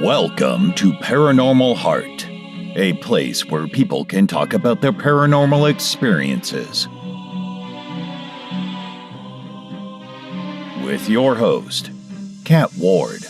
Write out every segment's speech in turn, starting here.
Welcome to Paranormal Heart, a place where people can talk about their paranormal experiences. With your host, Kat Ward.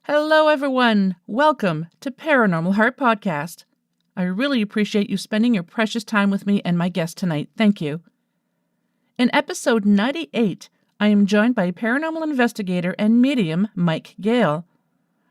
Hello, everyone. Welcome to Paranormal Heart Podcast. I really appreciate you spending your precious time with me and my guest tonight. Thank you. In episode 98, I am joined by paranormal investigator and medium Mike Gale.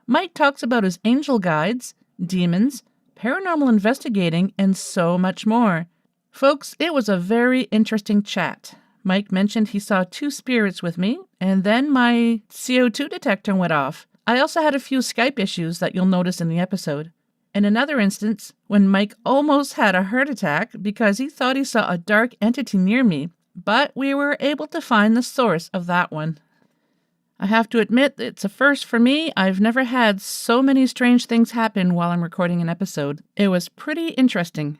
Mike talks about his angel guides, demons, paranormal investigating, and so much more. Folks, it was a very interesting chat. Mike mentioned he saw 2 spirits with me, and then my CO2 detector went off. I also had a few Skype issues that you'll notice in the episode. In another instance, when Mike almost had a heart attack because he thought he saw a dark entity near me, but we were able to find the source of that one. I have to admit, it's a first for me. I've never had so many strange things happen while I'm recording an episode. It was pretty interesting.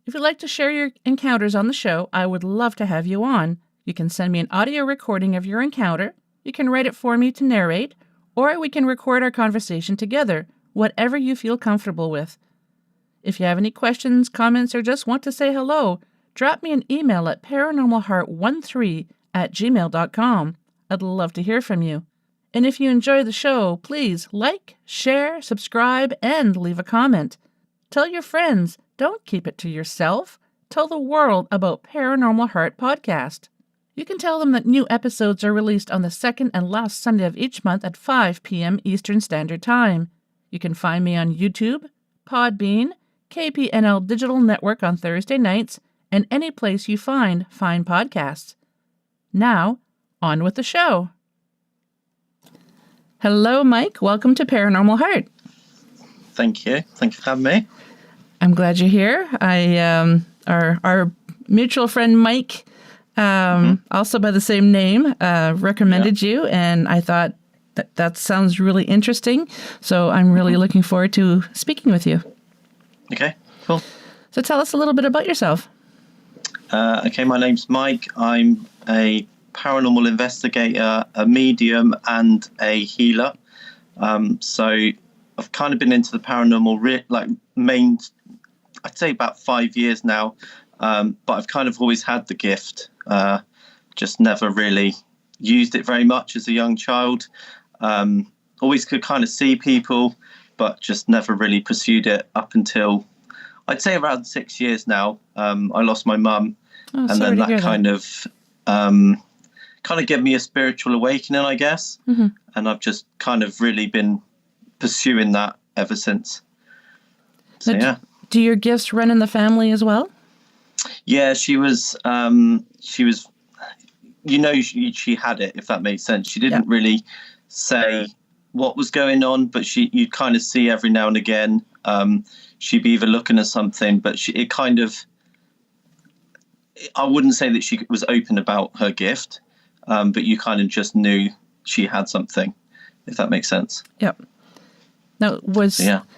If you'd like to share your encounters on the show, I would love to have you on. You can send me an audio recording of your encounter. You can write it for me to narrate, or we can record our conversation together, whatever you feel comfortable with. If you have any questions, comments, or just want to say hello, drop me an email at paranormalheart13@gmail.com. I'd love to hear from you. And if you enjoy the show, please like, share, subscribe, and leave a comment. Tell your friends. Don't keep it to yourself. Tell the world about Paranormal Heart Podcast. You can tell them that new episodes are released on the second and last Sunday of each month at 5 p.m. Eastern Standard Time. You can find me on YouTube, Podbean, KPNL Digital Network on Thursday nights, and any place you find fine podcasts. Now, on with the show. Hello, Mike. Welcome to Paranormal Heart. Thank you. Thank you for having me. I'm glad you're here. Our mutual friend Mike, also by the same name, recommended you, and I thought that sounds really interesting. So I'm really looking forward to speaking with you. Okay, cool. So tell us a little bit about yourself. Okay, my name's Mike. I'm a paranormal investigator, a medium, and a healer. So I've kind of been into the paranormal, I'd say about 5 years now. But I've kind of always had the gift, just never really used it very much as a young child. Always could kind of see people, but just never really pursued it up until, I'd say, around 6 years now. I lost my mum, and then that kind of gave me a spiritual awakening, I guess. Mm-hmm. And I've just kind of really been pursuing that ever since. So, yeah. Do your gifts run in the family as well? Yeah, she was, she had it, if that makes sense. She didn't really say what was going on, but you'd kind of see every now and again. She'd be either looking at something, but I wouldn't say that she was open about her gift, but you kind of just knew she had something, if that makes sense. Yep. Now,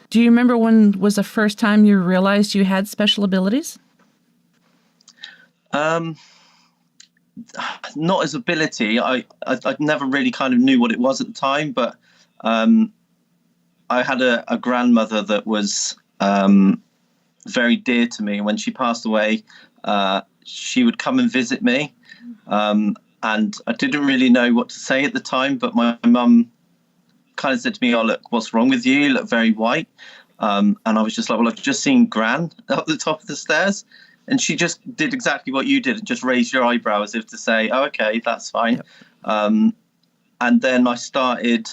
do you remember when was the first time you realized you had special abilities? Not as ability. I never really kind of knew what it was at the time, but I had a grandmother that was very dear to me. When she passed away, she would come and visit me, and I didn't really know what to say at the time, but my mum kind of said to me, "Oh, look, what's wrong with you? You look very white." And I was just like, "Well, I've just seen Gran up the top of the stairs." And she just did exactly what you did, and just raised your eyebrow as if to say, "Oh, okay, that's fine." Yep. And then I started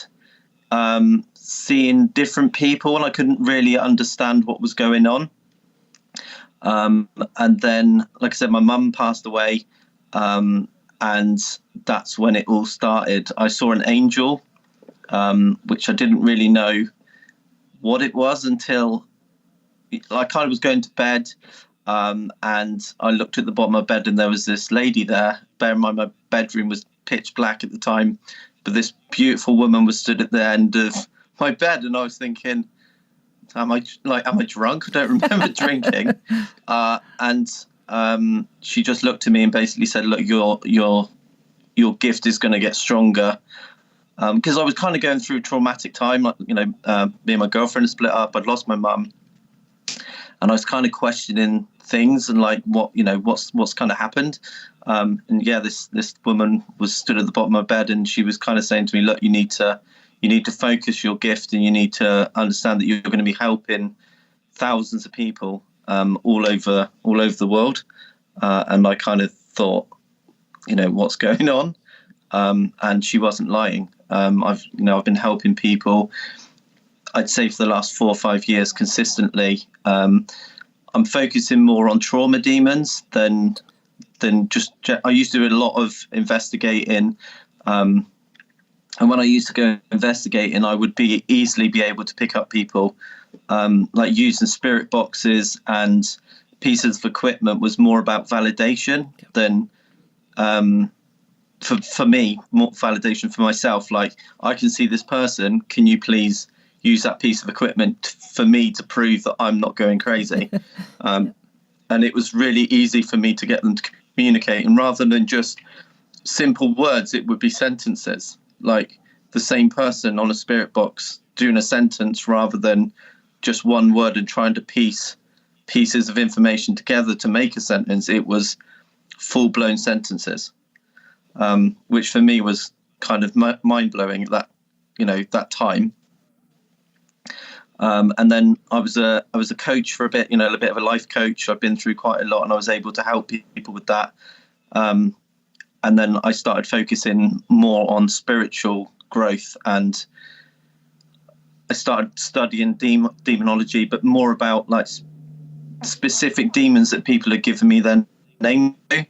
seeing different people, and I couldn't really understand what was going on. And then, like I said, my mum passed away, and that's when it all started. I saw an angel, which I didn't really know what it was until I kind of was going to bed. And I looked at the bottom of my bed and there was this lady there. Bear in mind, my bedroom was pitch black at the time, but this beautiful woman was stood at the end of my bed, and I was thinking, am I drunk? I don't remember drinking. And she just looked at me and basically said, look, your gift is going to get stronger. Because I was kind of going through a traumatic time, like, me and my girlfriend had split up. I'd lost my mum, and I was kind of questioning things and like what's kind of happened. And yeah, this woman was stood at the bottom of my bed, and she was kind of saying to me, look, you need to focus your gift, and you need to understand that you're going to be helping thousands of people all over the world. And I kind of thought, what's going on? And she wasn't lying. I've been helping people, I'd say, for the last 4 or 5 years consistently. I'm focusing more on trauma demons than just. I used to do a lot of investigating, and when I used to go investigating, I would easily be able to pick up people, like using spirit boxes and pieces of equipment was more about validation than. For me, more validation for myself. Like, I can see this person. Can you please use that piece of equipment for me to prove that I'm not going crazy? And it was really easy for me to get them to communicate. And rather than just simple words, it would be sentences. Like the same person on a spirit box doing a sentence rather than just one word and trying to piece pieces of information together to make a sentence. It was full-blown sentences. Which for me was kind of mind-blowing at that time. And then I was a coach for a bit, a bit of a life coach. I've been through quite a lot, and I was able to help people with that. And then I started focusing more on spiritual growth, and I started studying demonology, but more about like specific demons that people had given me their name to.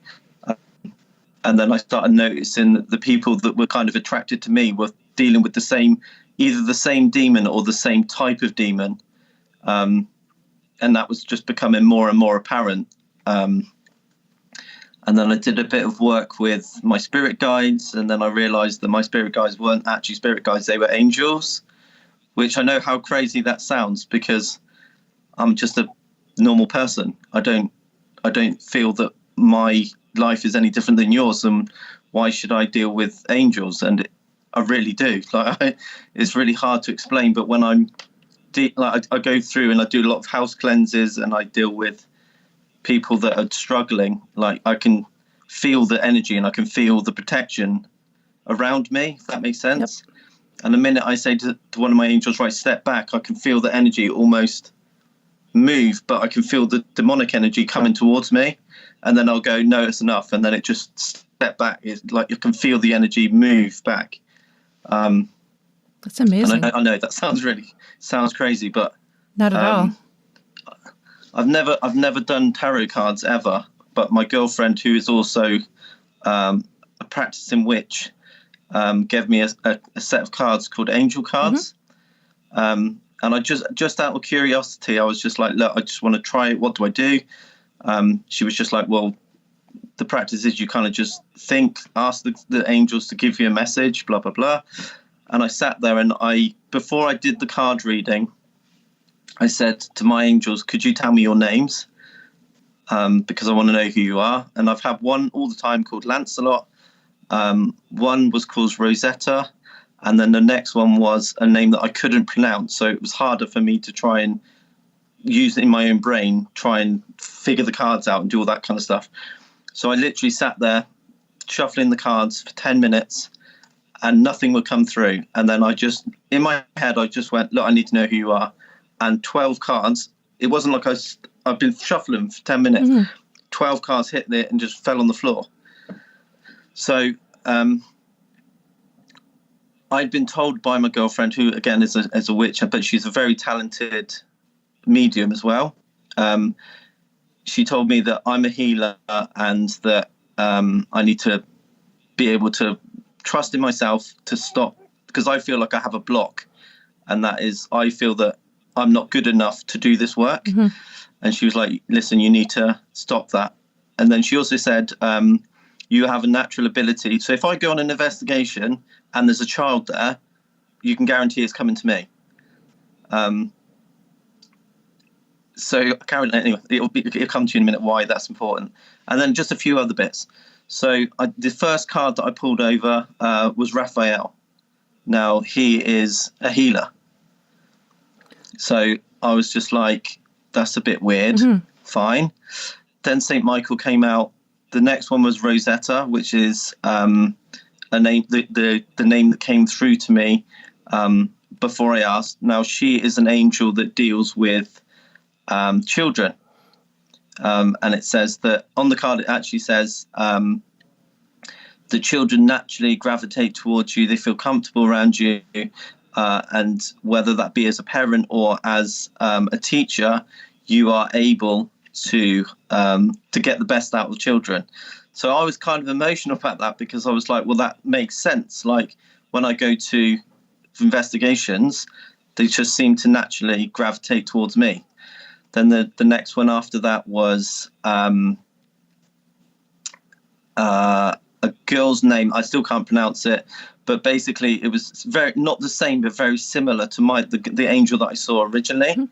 And then I started noticing that the people that were kind of attracted to me were dealing with either the same demon or the same type of demon. And that was just becoming more and more apparent. And then I did a bit of work with my spirit guides. And then I realized that my spirit guides weren't actually spirit guides. They were angels, which I know how crazy that sounds because I'm just a normal person. I don't feel that my life is any different than yours, and why should I deal with angels? And I really do. It's really hard to explain, but when I go through and I do a lot of house cleanses and I deal with people that are struggling, like I can feel the energy and I can feel the protection around me, if that makes sense. Yep. And the minute I say to one of my angels, right, step back, I can feel the energy almost move, but I can feel the demonic energy coming towards me. And then I'll go, no, it's enough. And then it just step back. It's like you can feel the energy move back. That's amazing. And I know that sounds crazy, but not at all. I've never done tarot cards ever. But my girlfriend, who is also a practicing witch, gave me a set of cards called angel cards. Mm-hmm. And I just out of curiosity, I was just like, look, I just want to try it. What do I do? She was just like, well, the practice is you kind of just ask the angels to give you a message, blah, blah, blah. And I sat there and before I did the card reading, I said to my angels, could you tell me your names? Because I want to know who you are. And I've had one all the time called Lancelot. One was called Rosetta. And then the next one was a name that I couldn't pronounce. So it was harder for me to try and use it in my own brain, try and figure the cards out and do all that kind of stuff. So I literally sat there shuffling the cards for 10 minutes and nothing would come through. And then in my head, I just went, look, I need to know who you are. And 12 cards, it wasn't like I've been shuffling for 10 minutes. Mm-hmm. 12 cards hit it and just fell on the floor. So I'd been told by my girlfriend, who again is a witch, but she's a very talented medium as well. She told me that I'm a healer and that I need to be able to trust in myself to stop, because I feel like I have a block, and that is I feel that I'm not good enough to do this work. Mm-hmm. And she was like, listen, you need to stop that. And then she also said, you have a natural ability. So if I go on an investigation and there's a child there, you can guarantee it's coming to me. So Karen, anyway, it'll come to you in a minute why that's important. And then just a few other bits. So the first card that I pulled over was Raphael. Now, he is a healer. So I was just like, that's a bit weird. Mm-hmm. Fine. Then St. Michael came out. The next one was Rosetta, which is a name, the name that came through to me before I asked. Now, she is an angel that deals with children. And it says that on the card, it actually says the children naturally gravitate towards you. They feel comfortable around you. And whether that be as a parent or as a teacher, you are able to get the best out of children. So I was kind of emotional about that because I was like, well, that makes sense. Like when I go to investigations, they just seem to naturally gravitate towards me. Then the next one after that was a girl's name. I still can't pronounce it, but basically it was very not the same, but very similar to the angel that I saw originally. Mm-hmm.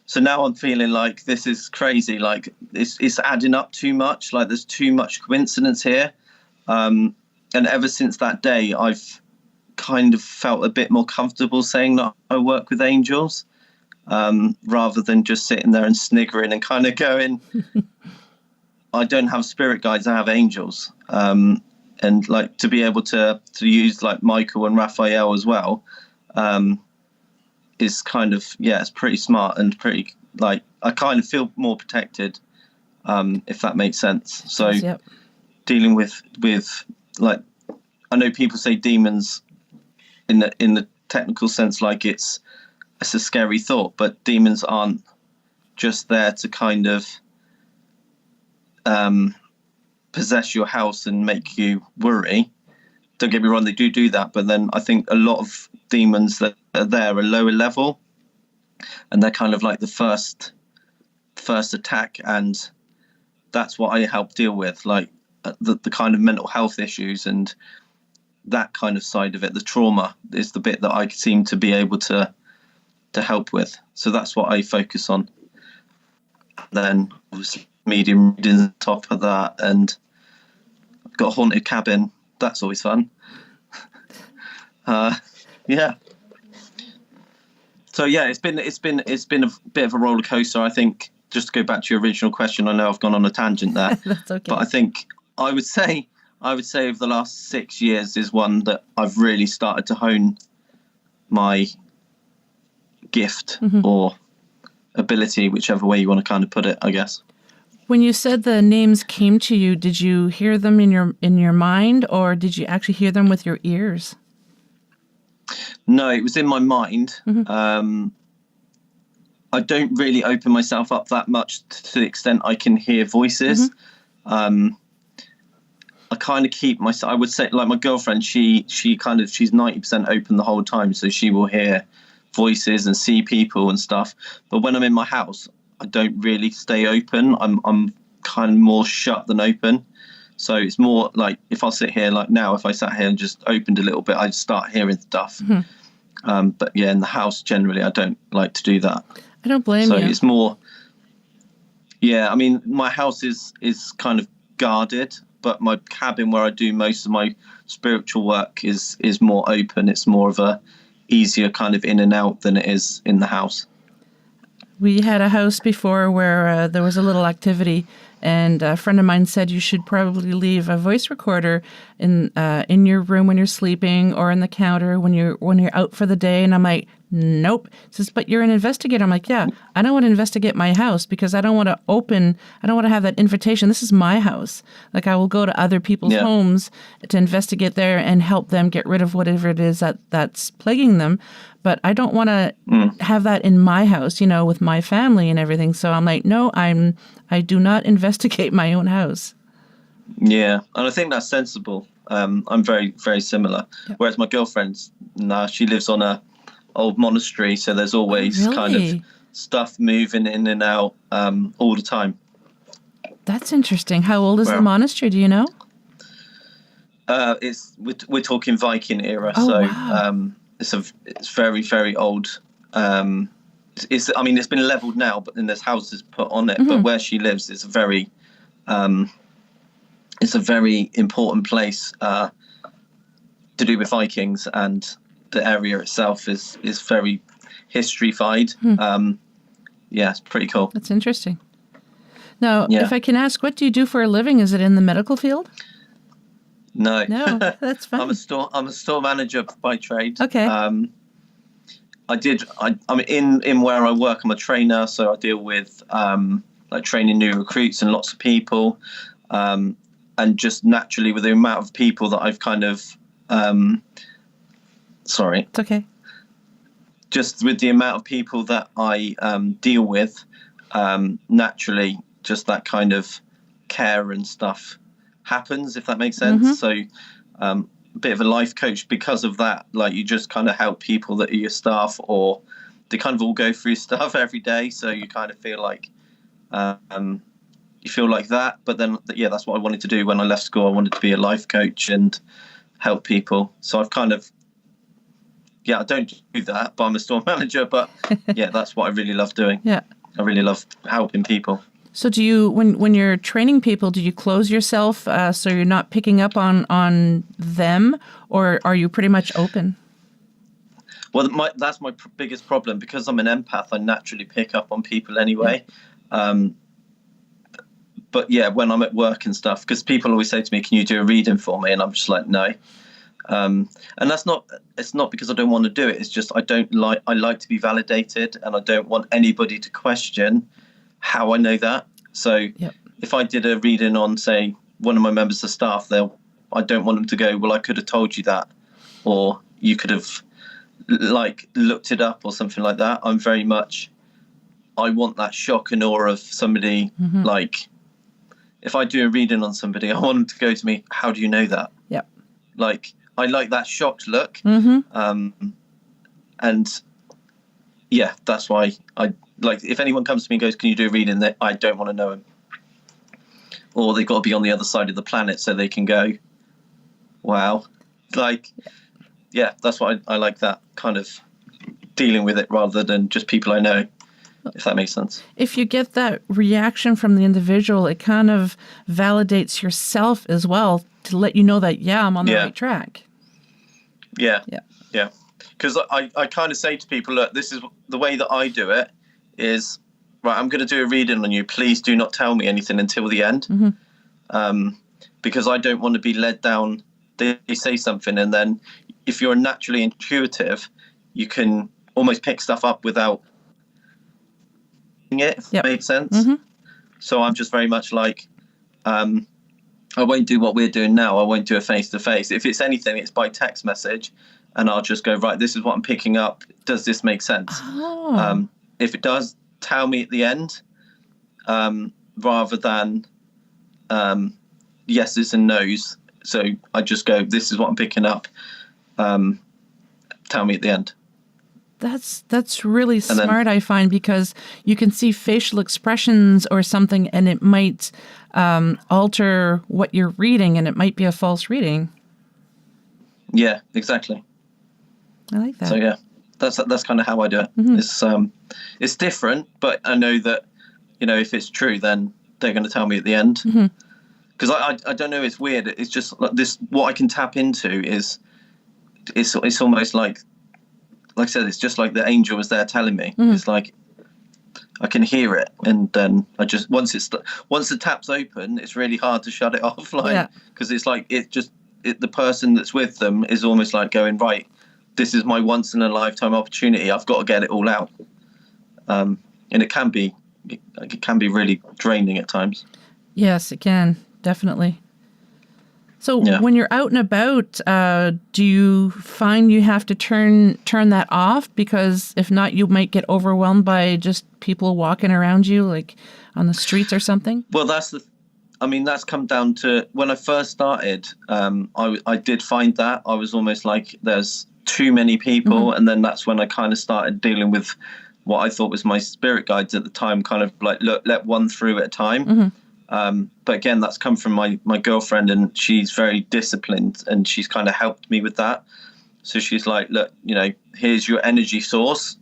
So now I'm feeling like this is crazy. Like it's adding up too much. Like there's too much coincidence here. And ever since that day, I've kind of felt a bit more comfortable saying that I work with angels, rather than just sitting there and sniggering and kind of going, I don't have spirit guides, I have angels. And like to be able to use like Michael and Raphael as well, is kind of, it's pretty smart and pretty, like, I kind of feel more protected, if that makes sense. So yep. Dealing with like, I know people say demons in the technical sense, like it's a scary thought, but demons aren't just there to kind of possess your house and make you worry. Don't get me wrong, they do that, but then I think a lot of demons that are there are lower level, and they're kind of like the first attack, and that's what I help deal with, like the kind of mental health issues and that kind of side of it. The trauma is the bit that I seem to be able to help with, so that's what I focus on. Then obviously medium reading on top of that, and I've got a haunted cabin. That's always fun. Yeah. So yeah, it's been a bit of a roller coaster. I think, just to go back to your original question, I know I've gone on a tangent there. That's okay. But I think I would say over the last 6 years is one that I've really started to hone my gift, mm-hmm. or ability, whichever way you want to kind of put it, I guess. When you said the names came to you, did you hear them in your mind, or did you actually hear them with your ears? No, it was in my mind. Mm-hmm. I don't really open myself up that much to the extent I can hear voices. Mm-hmm. I kind of keep myself, I would say, like my girlfriend, she's 90% open the whole time, so she will hear voices and see people and stuff. But when I'm in my house, I don't really stay open. I'm kind of more shut than open. So it's more like if I sit here, like now, if I sat here and just opened a little bit, I'd start hearing stuff. Mm-hmm. But yeah, in the house, generally, I don't like to do that. I don't blame you. So it's more, I mean, my house is kind of guarded, but my cabin where I do most of my spiritual work is more open. It's more of a easier kind of in and out than it is in the house. We had a house before where there was a little activity, and a friend of mine said you should probably leave a voice recorder in your room when you're sleeping, or in the counter when you're out for the day. And I'm like, nope. He says, but you're an investigator. I'm like, yeah, I don't want to investigate my house because I don't want to have that invitation. This is my house. Like, I will go to other people's homes to investigate there and help them get rid of whatever it is that's plaguing them. But I don't want to have that in my house, with my family and everything. So I'm like, no, I do not investigate my own house. Yeah, and I think that's sensible. I'm very, very similar. Yep. Whereas my girlfriend, she lives on a old monastery, so there's always kind of stuff moving in and out all the time. That's interesting. How old is the monastery? Do you know? We're talking Viking era, wow. It's very, very old. It's been leveled now, but then there's houses put on it. But where she lives is it's a very important place to do with Vikings, and the area itself is very history-fied. It's pretty cool. That's interesting. Now, if I can ask, what do you do for a living? Is it in the medical field? No, that's fine. I'm a store manager by trade. Okay. I'm in where I work. I'm a trainer, so I deal with like training new recruits and lots of people, and just naturally with the amount of people that I've kind of, sorry, it's okay. Just with the amount of people that I deal with, naturally, just that kind of care and stuff happens, if that makes sense. So a bit of a life coach because of that. Like, you just kind of help people that are your staff, or they kind of all go through stuff every day, so you kind of feel like that. But then that's what I wanted to do when I left school. I wanted to be a life coach and help people. So I've kind of I don't do that, but I'm a store manager. But that's what I really love doing. I really love helping people. So do you, when you're training people, do you close yourself so you're not picking up on them, or are you pretty much open? Well, that's my biggest problem, because I'm an empath. I naturally pick up on people anyway. But when I'm at work and stuff, because people always say to me, "Can you do a reading for me?" And I'm just like, no. And it's not because I don't want to do it. It's just I like to be validated, and I don't want anybody to question how I know that. So if I did a reading on, say, one of my members of staff, I don't want them to go, "Well, I could have told you that," or "You could have like looked it up," or something like that. I'm very much, I want that shock and awe of somebody. Like, if I do a reading on somebody, I want them to go to me, "How do you know that?" Like, I like that shocked look. And that's why I like, if anyone comes to me and goes, "Can you do a reading?" That I don't want to know him, or they've got to be on the other side of the planet so they can go, "Wow." Like, that's why I like that kind of dealing with it, rather than just people I know, if that makes sense. If you get that reaction from the individual, it kind of validates yourself as well, to let you know that, I'm on the right track. Because I kind of say to people, look, this is the way that I do it is, right, I'm going to do a reading on you. Please do not tell me anything until the end. Because I don't want to be led down. They say something, and then if you're naturally intuitive, you can almost pick stuff up without it, if that makes sense. So I'm just very much like, I won't do what we're doing now. I won't do a face-to-face. If it's anything, it's by text message, and I'll just go, right, this is what I'm picking up. Does this make sense? If it does, tell me at the end, rather than yeses and nos. So I just go, this is what I'm picking up. Tell me at the end. That's really smart, I find, because you can see facial expressions or something, and it might alter what you're reading, and it might be a false reading. Yeah, exactly. I like that. So that's kind of how I do it. It's different, but I know that, if it's true, then they're going to tell me at the end. Because I don't know, it's weird. It's just like this. What I can tap into is, it's almost like I said, it's just like the angel was there telling me. It's like I can hear it, and then I just once the tap's open, it's really hard to shut it off. Because it's like the person that's with them is almost like going, right, this is my once in a lifetime opportunity. I've got to get it all out, and it can be really draining at times. Yes, it can, definitely. So when you're out and about, do you find you have to turn that off? Because if not, you might get overwhelmed by just people walking around you, like on the streets or something? Well, that's come down to when I first started. I did find that I was almost like there's too many people. And then that's when I kind of started dealing with what I thought was my spirit guides at the time, kind of like, look, let one through at a time. But again, that's come from my girlfriend, and she's very disciplined, and she's kind of helped me with that. So she's like, look, here's your energy source.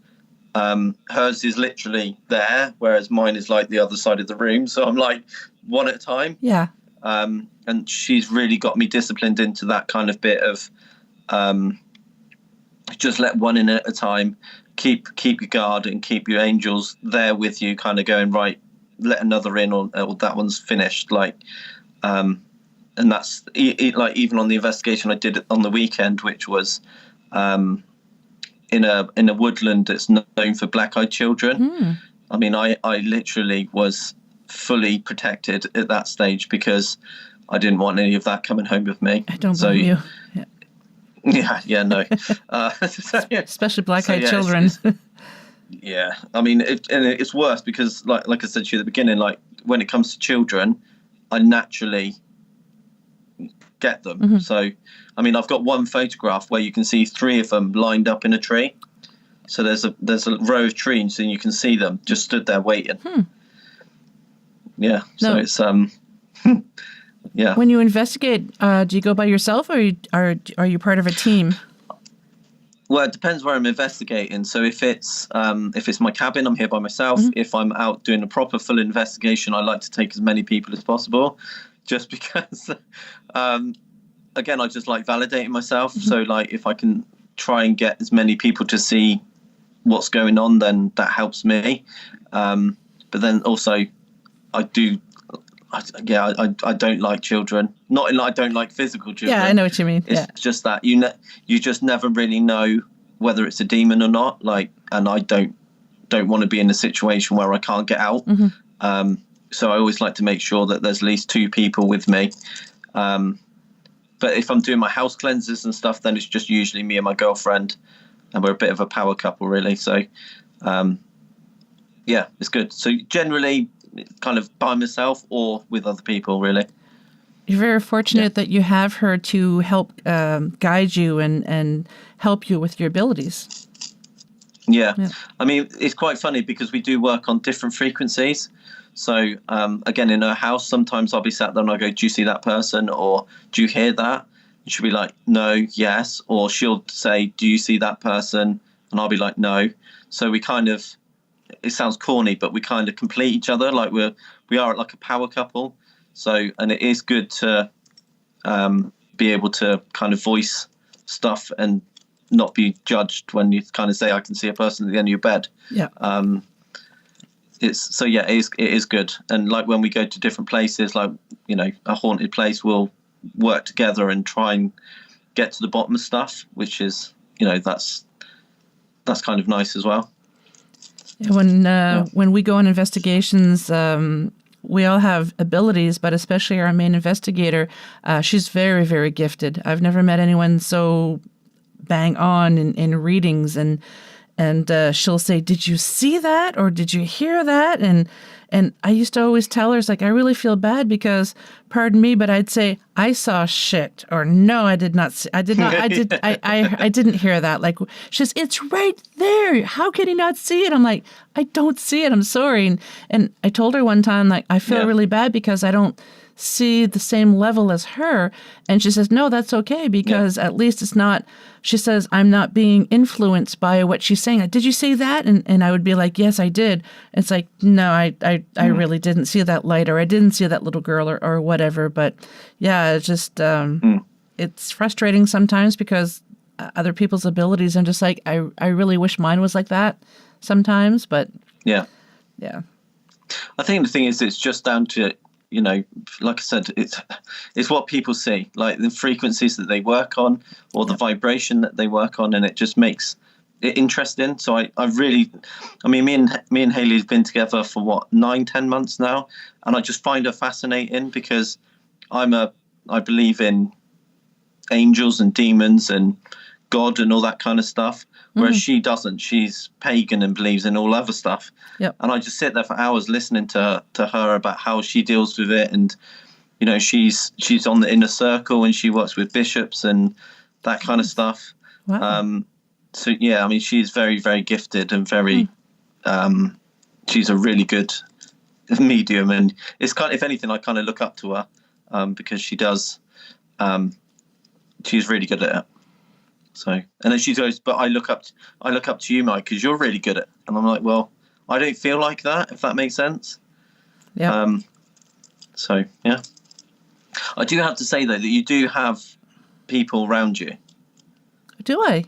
Hers is literally there, whereas mine is like the other side of the room. So I'm like one at a time. Yeah. And she's really got me disciplined into that kind of bit of just let one in at a time, keep your guard and keep your angels there with you, kind of going, right, let another in, or that one's finished. Like, and that's like even on the investigation I did on the weekend, which was in a woodland that's known for black-eyed children. I mean, I literally was fully protected at that stage because I didn't want any of that coming home with me. I don't blame you. No. Especially black-eyed children. Yeah, I mean, it's worse because, like I said to you at the beginning, like when it comes to children, I naturally get them. So, I mean, I've got one photograph where you can see 3 of them lined up in a tree. So there's a row of trees, and you can see them just stood there waiting. Yeah, so it's yeah. When you investigate, do you go by yourself, or are you part of a team? Well, it depends where I'm investigating. So if it's my cabin, I'm here by myself. If I'm out doing a proper full investigation, I like to take as many people as possible, just because, again, I just like validating myself. So like if I can try and get as many people to see what's going on, then that helps me. But then also I don't like children. Not in I don't like physical children. Yeah, I know what you mean. It's just that you just never really know whether it's a demon or not. Like, and I don't want to be in a situation where I can't get out. So I always like to make sure that there's at least 2 people with me. But if I'm doing my house cleanses and stuff, then it's just usually me and my girlfriend, and we're a bit of a power couple, really. So, yeah, it's good. So generally, kind of by myself or with other people, really. You're very fortunate that you have her to help guide you and help you with your abilities. Yeah. I mean, it's quite funny because we do work on different frequencies. So, again, in her house, sometimes I'll be sat there and I'll go, do you see that person? Or do you hear that? And she'll be like, no, yes. Or she'll say, do you see that person? And I'll be like, no. So we kind of, it sounds corny, but we kind of complete each other. Like we are like a power couple. So, and it is good to be able to kind of voice stuff and not be judged when you kind of say, I can see a person at the end of your bed. Yeah. It is good. And like when we go to different places, like, a haunted place, we'll work together and try and get to the bottom of stuff, which is, that's kind of nice as well. When we go on investigations, we all have abilities, but especially our main investigator, she's very, very gifted. I've never met anyone so bang on in readings, and she'll say, "Did you see that, or did you hear that?" And I used to always tell her, it's like, I really feel bad because, pardon me, but I'd say, I saw shit, or no, I did not see, I didn't hear that. Like, she says, it's right there. How can you not see it? I'm like, I don't see it. I'm sorry. And I told her one time, like, I feel really bad because I don't see the same level as her. And she says, no, that's okay, because at least it's not, she says, I'm not being influenced by what she's saying. Did you see that? And I would be like, yes, I did. It's like, no, I really didn't see that light, or I didn't see that little girl, or whatever. But yeah, it's just, it's frustrating sometimes because other people's abilities, I'm just like, I really wish mine was like that sometimes, but yeah. I think the thing is, it's just down to, like I said, it's what people see, like the frequencies that they work on, or the vibration that they work on, and it just makes it interesting. So I mean, me and Hayley have been together for 9-10 months now, and I just find her fascinating because I believe in angels and demons and God and all that kind of stuff, whereas she doesn't. She's pagan and believes in all other stuff. Yep. And I just sit there for hours listening to her about how she deals with it. And, she's on the inner circle and she works with bishops and that kind of stuff. Wow. So yeah, I mean, she's very, very gifted and very. She's a really good medium, and it's kind of, if anything, I kind of look up to her because she does. She's really good at it. So, and then she goes, but I look up to you, Mike, because you're really good at it. And I'm like, well, I don't feel like that, if that makes sense. Yeah. So yeah, I do have to say though that you do have people around you. Do I?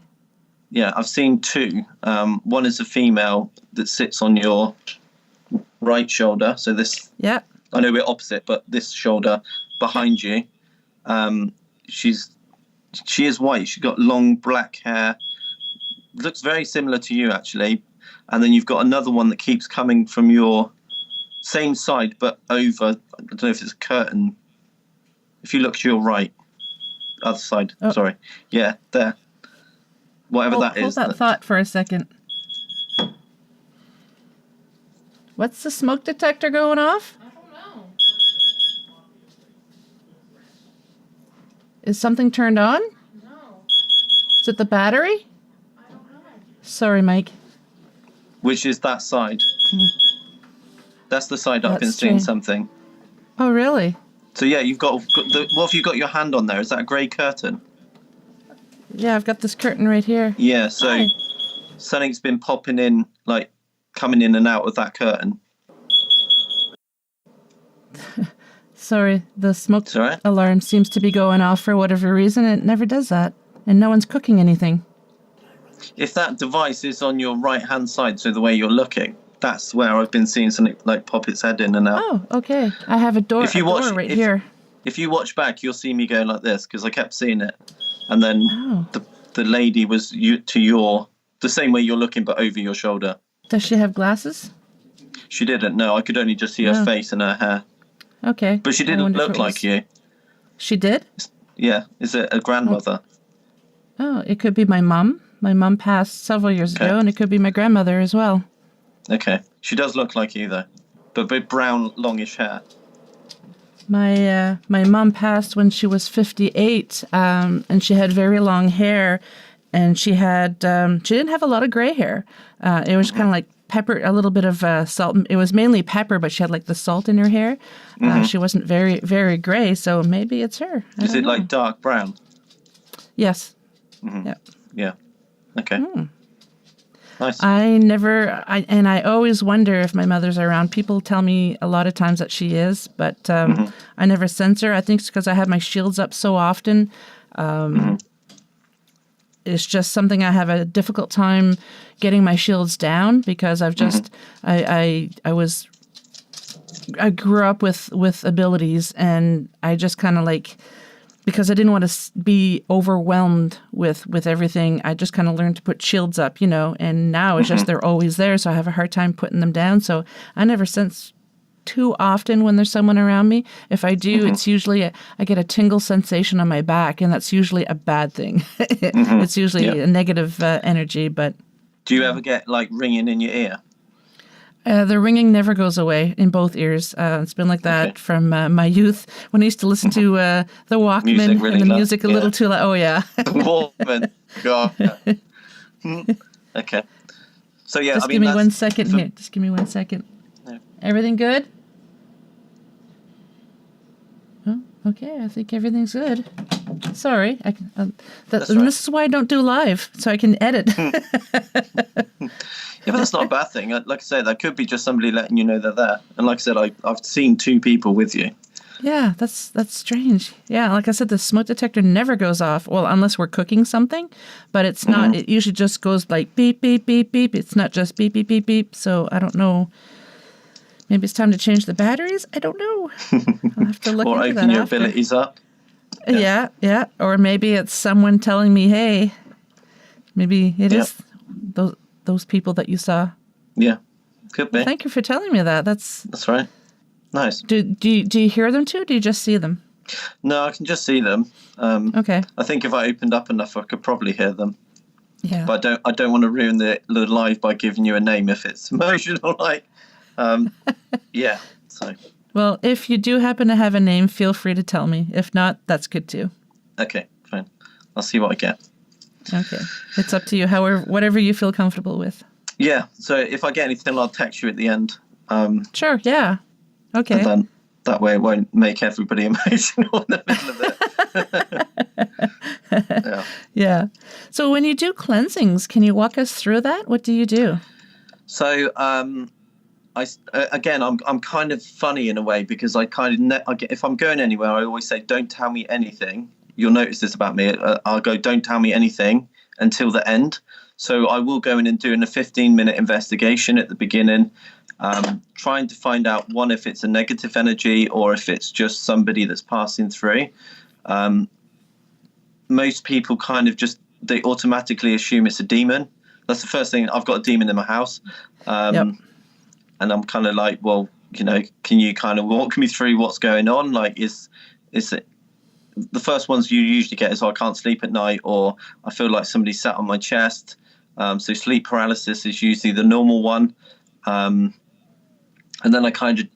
Yeah, I've seen two. One is a female that sits on your right shoulder. So this, Yeah. I know we're opposite, but this shoulder behind you. She is white. She's got long black hair. Looks very similar to you, actually. And then you've got another one that keeps coming from your same side, but over. I don't know if it's a curtain. If you look to your right, other side. Oh. Sorry. Yeah, there. Whatever that is. Hold that thought for a second. What's the smoke detector going off? I don't know. Is something turned on? No, Is it the battery? I don't know. Sorry, Mike. Which is that side? That's the side I've been That's seeing strange. something. Oh, really? So yeah, you've got what have you got your hand on there? Is that a grey curtain? Yeah, I've got this curtain right here. Yeah, so Hi. something's been popping in, like coming in and out of that curtain. Sorry, the smoke It's all right. alarm seems to be going off for whatever reason. It never does that. And no one's cooking anything. If that device is on your right hand side, so the way you're looking, that's where I've been seeing something like pop its head in and out. Oh, okay. I have a door, If you watch- right if- here. If you watch back, you'll see me going like this because I kept seeing it, and then Oh. the lady was the same way you're looking, but over your shoulder. Does she have glasses? She didn't. No, I could only just see her Oh. face and her hair, Okay. but she I didn't wonder if look it like was- you. She did? Yeah, is it a grandmother? Oh, it could be my mom. My mom passed several years Okay. ago, and it could be my grandmother as well. Okay, she does look like you though, but with brown, longish hair. My mom passed when she was 58, and she had very long hair, and she didn't have a lot of gray hair. It was kind of like pepper, a little bit of salt. It was mainly pepper, but she had like the salt in her hair. She wasn't very, very gray, so maybe it's her. I Is don't it know. like dark brown? Yes. Yep. Yeah. Okay. Nice. I always wonder if my mother's around. People tell me a lot of times that she is, but I never sense her. I think it's because I have my shields up so often. It's just something I have a difficult time getting my shields down because I've just I grew up with abilities, and I just kind of like, because I didn't want to be overwhelmed with everything, I just kind of learned to put shields up, and now it's just they're always there, so I have a hard time putting them down. So I never sense too often when there's someone around me. If I do, it's usually I get a tingle sensation on my back, and that's usually a bad thing. It's usually a negative energy, but Do you ever get like ringing in your ear? the ringing never goes away in both ears. It's been like that Okay. from my youth when I used to listen to the Walkman Music really and the loud, music a little too loud. Oh, yeah. Woman, God. Okay. So yeah, Just I mean, give me that's- 1 second so- here. Just give me 1 second. Yeah. Everything good? Oh, okay. I think everything's good. Sorry. That's and right. this is why I don't do live, so I can edit. Yeah, but that's not a bad thing. Like I said, that could be just somebody letting you know they're there. And like I said, I've seen two people with you. Yeah, that's strange. Yeah, like I said, the smoke detector never goes off. Well, unless we're cooking something, but it's not. It usually just goes like beep, beep, beep, beep. It's not just beep, beep, beep, beep. So I don't know. Maybe it's time to change the batteries. I don't know. I'll have to look Or into open that your after. abilities up. Yeah. Or maybe it's someone telling me, hey, maybe it is those people that you saw. Yeah, could be. Thank you for telling me that. That's right. Nice. Do you hear them too? Or do you just see them? No, I can just see them. Okay. I think if I opened up enough, I could probably hear them. Yeah. But I don't want to ruin the live by giving you a name if it's emotional. Like, yeah. So Well, if you do happen to have a name, feel free to tell me. If not, that's good too. okay, fine. I'll see what I get. Okay. It's up to you, whatever you feel comfortable with. Yeah. So if I get anything, I'll text you at the end. Sure. Yeah. Okay. And then that way it won't make everybody emotional in the middle of it. Yeah. Yeah. So when you do cleansings, can you walk us through that? What do you do? So I'm kind of funny in a way, because if I'm going anywhere, I always say, don't tell me anything. You'll notice this about me. I'll go, don't tell me anything until the end. So I will go in and do a 15-minute investigation at the beginning, trying to find out, one, if it's a negative energy or if it's just somebody that's passing through. Most people they automatically assume it's a demon. That's the first thing. I've got a demon in my house. Yep. And I'm kind of like, well, can you kind of walk me through what's going on? Like, is it, the first ones you usually get is, I can't sleep at night, or I feel like somebody sat on my chest. So sleep paralysis is usually the normal one. And then I kind of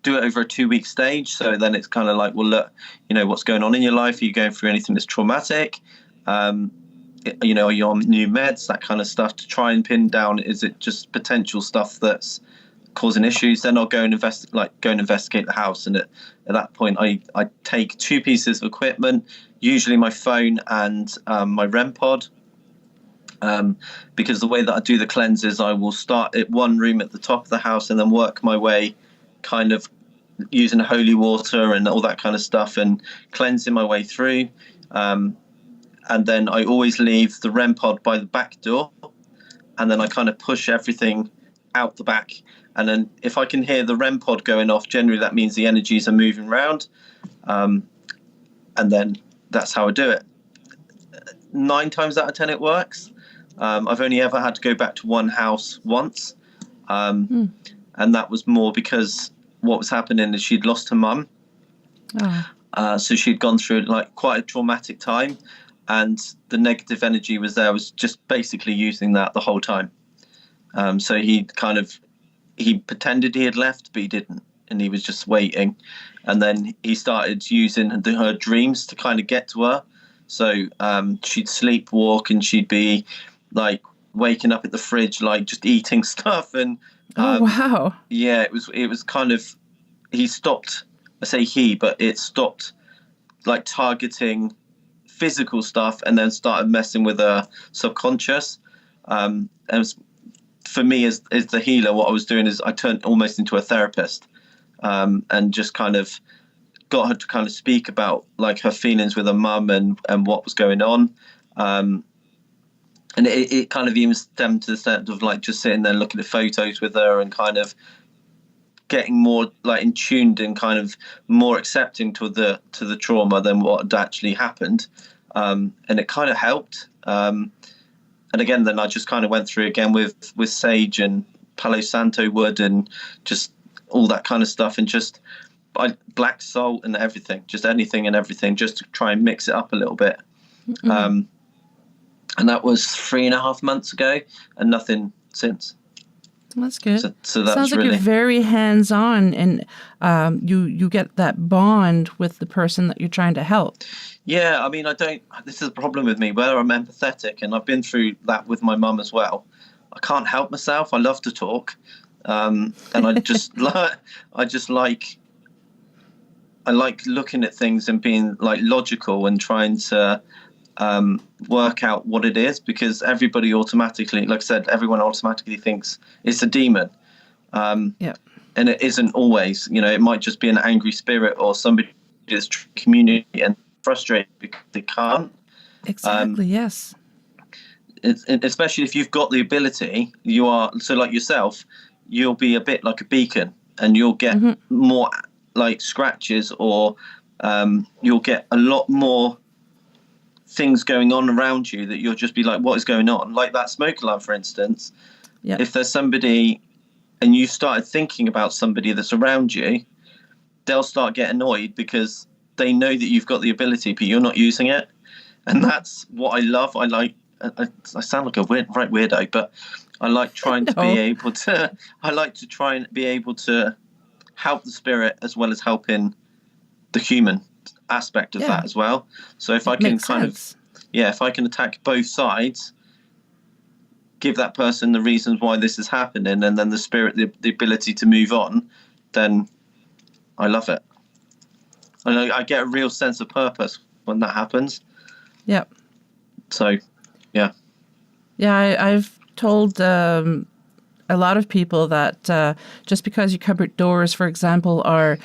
do it over a 2-week stage. So then it's kind of like, well, look, what's going on in your life? Are you going through anything that's traumatic? Are you on new meds, that kind of stuff, to try and pin down, is it just potential stuff that's causing issues? Then I'll go and investigate the house. And at that point, I take 2 pieces of equipment, usually my phone and my REM pod. Because the way that I do the cleanses, I will start at one room at the top of the house and then work my way, kind of using holy water and all that kind of stuff, and cleansing my way through. And then I always leave the REM pod by the back door, and then I kind of push everything out the back. And then if I can hear the REM pod going off, generally that means the energies are moving around. And then that's how I do it. 9 times out of 10 it works. I've only ever had to go back to one house once. And that was more because what was happening is she'd lost her mum. Oh. So she'd gone through quite a traumatic time, and the negative energy was there. I was just basically using that the whole time. So he pretended he had left, but he didn't. And he was just waiting. And then he started using her dreams to kind of get to her. So she'd sleepwalk, and she'd be like waking up at the fridge, like just eating stuff. And oh, wow. Yeah, it was kind of, he stopped, I say he, but it stopped like targeting physical stuff and then started messing with her subconscious. And for me as the healer, what I was doing is I turned almost into a therapist, and just kind of got her to kind of speak about like her feelings with her mum and what was going on. And it kind of even stemmed to the extent of like just sitting there looking at photos with her and kind of getting more like in tuned and kind of more accepting to the trauma than what had actually happened. And it kind of helped. And again, then I just kind of went through again with sage and Palo Santo wood and just all that kind of stuff, and just black salt and everything, just anything and everything, just to try and mix it up a little bit. Mm-hmm. And that was 3.5 months ago, and nothing since. That's good. So that's sounds like really, you're very hands-on, and you get that bond with the person that you're trying to help. Yeah, I mean, this is a problem with me, where I'm empathetic, and I've been through that with my mum as well. I can't help myself. I love to talk. And I just I like looking at things and being like logical and trying to work out what it is, because everybody automatically, like I said, everyone automatically thinks it's a demon. Yeah. And it isn't always, it might just be an angry spirit or somebody that's community and frustrated because they can't. Exactly. Yes. Especially if you've got the ability, so like yourself, you'll be a bit like a beacon, and you'll get more like scratches, or you'll get a lot more things going on around you that you'll just be like, what is going on? Like that smoke alarm, for instance. Yep. If there's somebody and you started thinking about somebody that's around you, they'll start getting annoyed because they know that you've got the ability, but you're not using it. And that's what I love. I sound like a right weirdo, but I like trying to be able to, try and be able to help the spirit as well as helping the human aspect of that as well. So if I can kind of, if I can attack both sides, give that person the reasons why this is happening, and then the spirit, the ability to move on, then I love it. And I get a real sense of purpose when that happens. Yep. So, yeah. Yeah, I've told a lot of people that just because your cupboard doors, for example, are,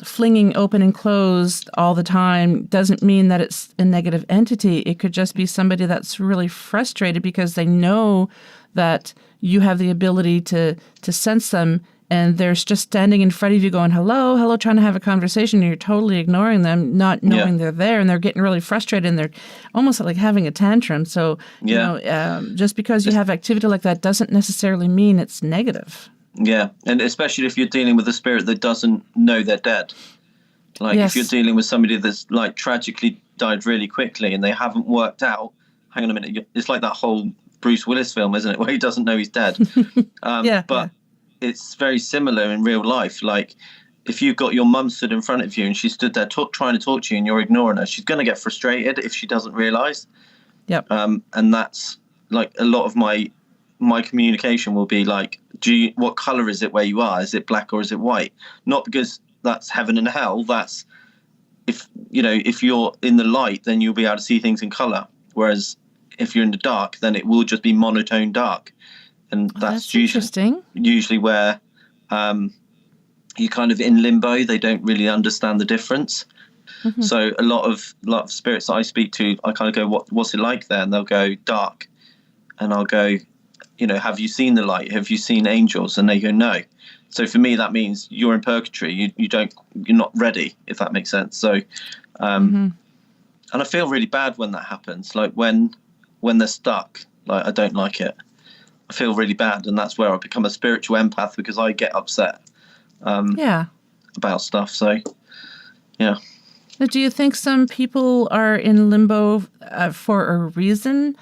flinging open and closed all the time doesn't mean that it's a negative entity. It could just be somebody that's really frustrated because they know that you have the ability to sense them, and they're just standing in front of you going, hello, trying to have a conversation, and you're totally ignoring them, not knowing they're there, and they're getting really frustrated, and they're almost like having a tantrum. So, just because you have activity like that doesn't necessarily mean it's negative. Yeah, and especially if you're dealing with a spirit that doesn't know they're dead. Like, if you're dealing with somebody that's, like, tragically died really quickly and they haven't worked out, hang on a minute, it's like that whole Bruce Willis film, isn't it, where he doesn't know he's dead. But it's very similar in real life. Like, if you've got your mum stood in front of you and she stood there trying to talk to you and you're ignoring her, she's going to get frustrated if she doesn't realise. Yep. And that's, like, a lot of my communication will be like, what colour is it where you are? Is it black or is it white? Not because that's heaven and hell. That's if you're in the light, then you'll be able to see things in colour. Whereas if you're in the dark, then it will just be monotone dark. And that's usually where you're kind of in limbo. They don't really understand the difference. Mm-hmm. So a lot of spirits that I speak to, I kind of go, what's it like there? And they'll go dark. And I'll go, have you seen the light? Have you seen angels? And they go, no. So for me, that means you're in purgatory. You're not ready, if that makes sense. So, and I feel really bad when that happens. Like when they're stuck, like I don't like it. I feel really bad. And that's where I become a spiritual empath, because I get upset about stuff. So, yeah. Now, do you think some people are in limbo for a reason?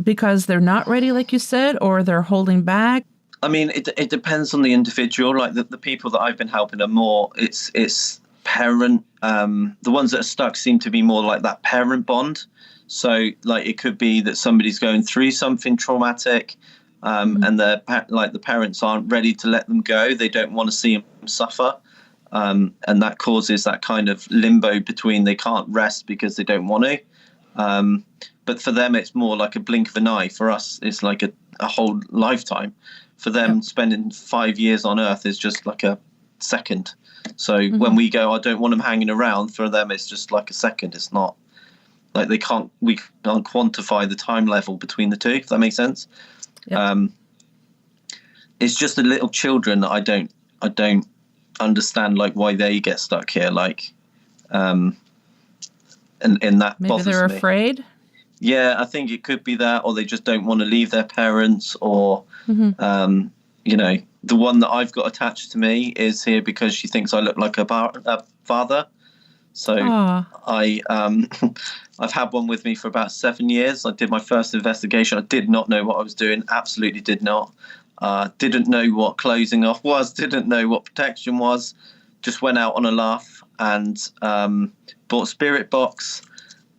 Because they're not ready, like you said, or they're holding back? I mean, it depends on the individual. Like the people that I've been helping are more, it's parent. The ones that are stuck seem to be more like that parent bond. So like it could be that somebody's going through something traumatic, and the parents aren't ready to let them go. They don't want to see them suffer. And that causes that kind of limbo between they can't rest because they don't want to. But for them, it's more like a blink of an eye. For us, it's like a whole lifetime. For them, spending 5 years on Earth is just like a second. So when we go, I don't want them hanging around, for them, it's just like a second. It's not like we can't quantify the time level between the two, if that makes sense. Yep. It's just the little children that I don't understand, like why they get stuck here. Like, and that maybe bothers me. They're afraid. Yeah, I think it could be that, or they just don't want to leave their parents, or, the one that I've got attached to me is here because she thinks I look like a father. So I've had one with me for about 7 years. I did my first investigation. I did not know what I was doing. Absolutely did not. Didn't know what closing off was. Didn't know what protection was. Just went out on a laugh and bought a spirit box,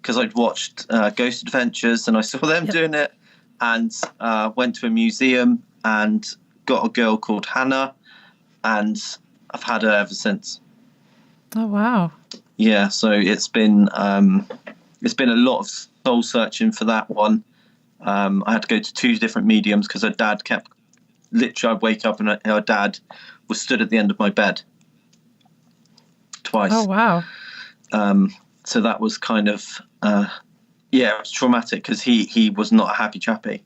because I'd watched Ghost Adventures and I saw them doing it, and went to a museum and got a girl called Hannah, and I've had her ever since. Oh, wow. Yeah, so it's been a lot of soul searching for that one. I had to go to 2 different mediums because her dad kept, literally I'd wake up and her dad was stood at the end of my bed twice. Oh, wow. So that was kind of, it was traumatic because he was not a happy chappy.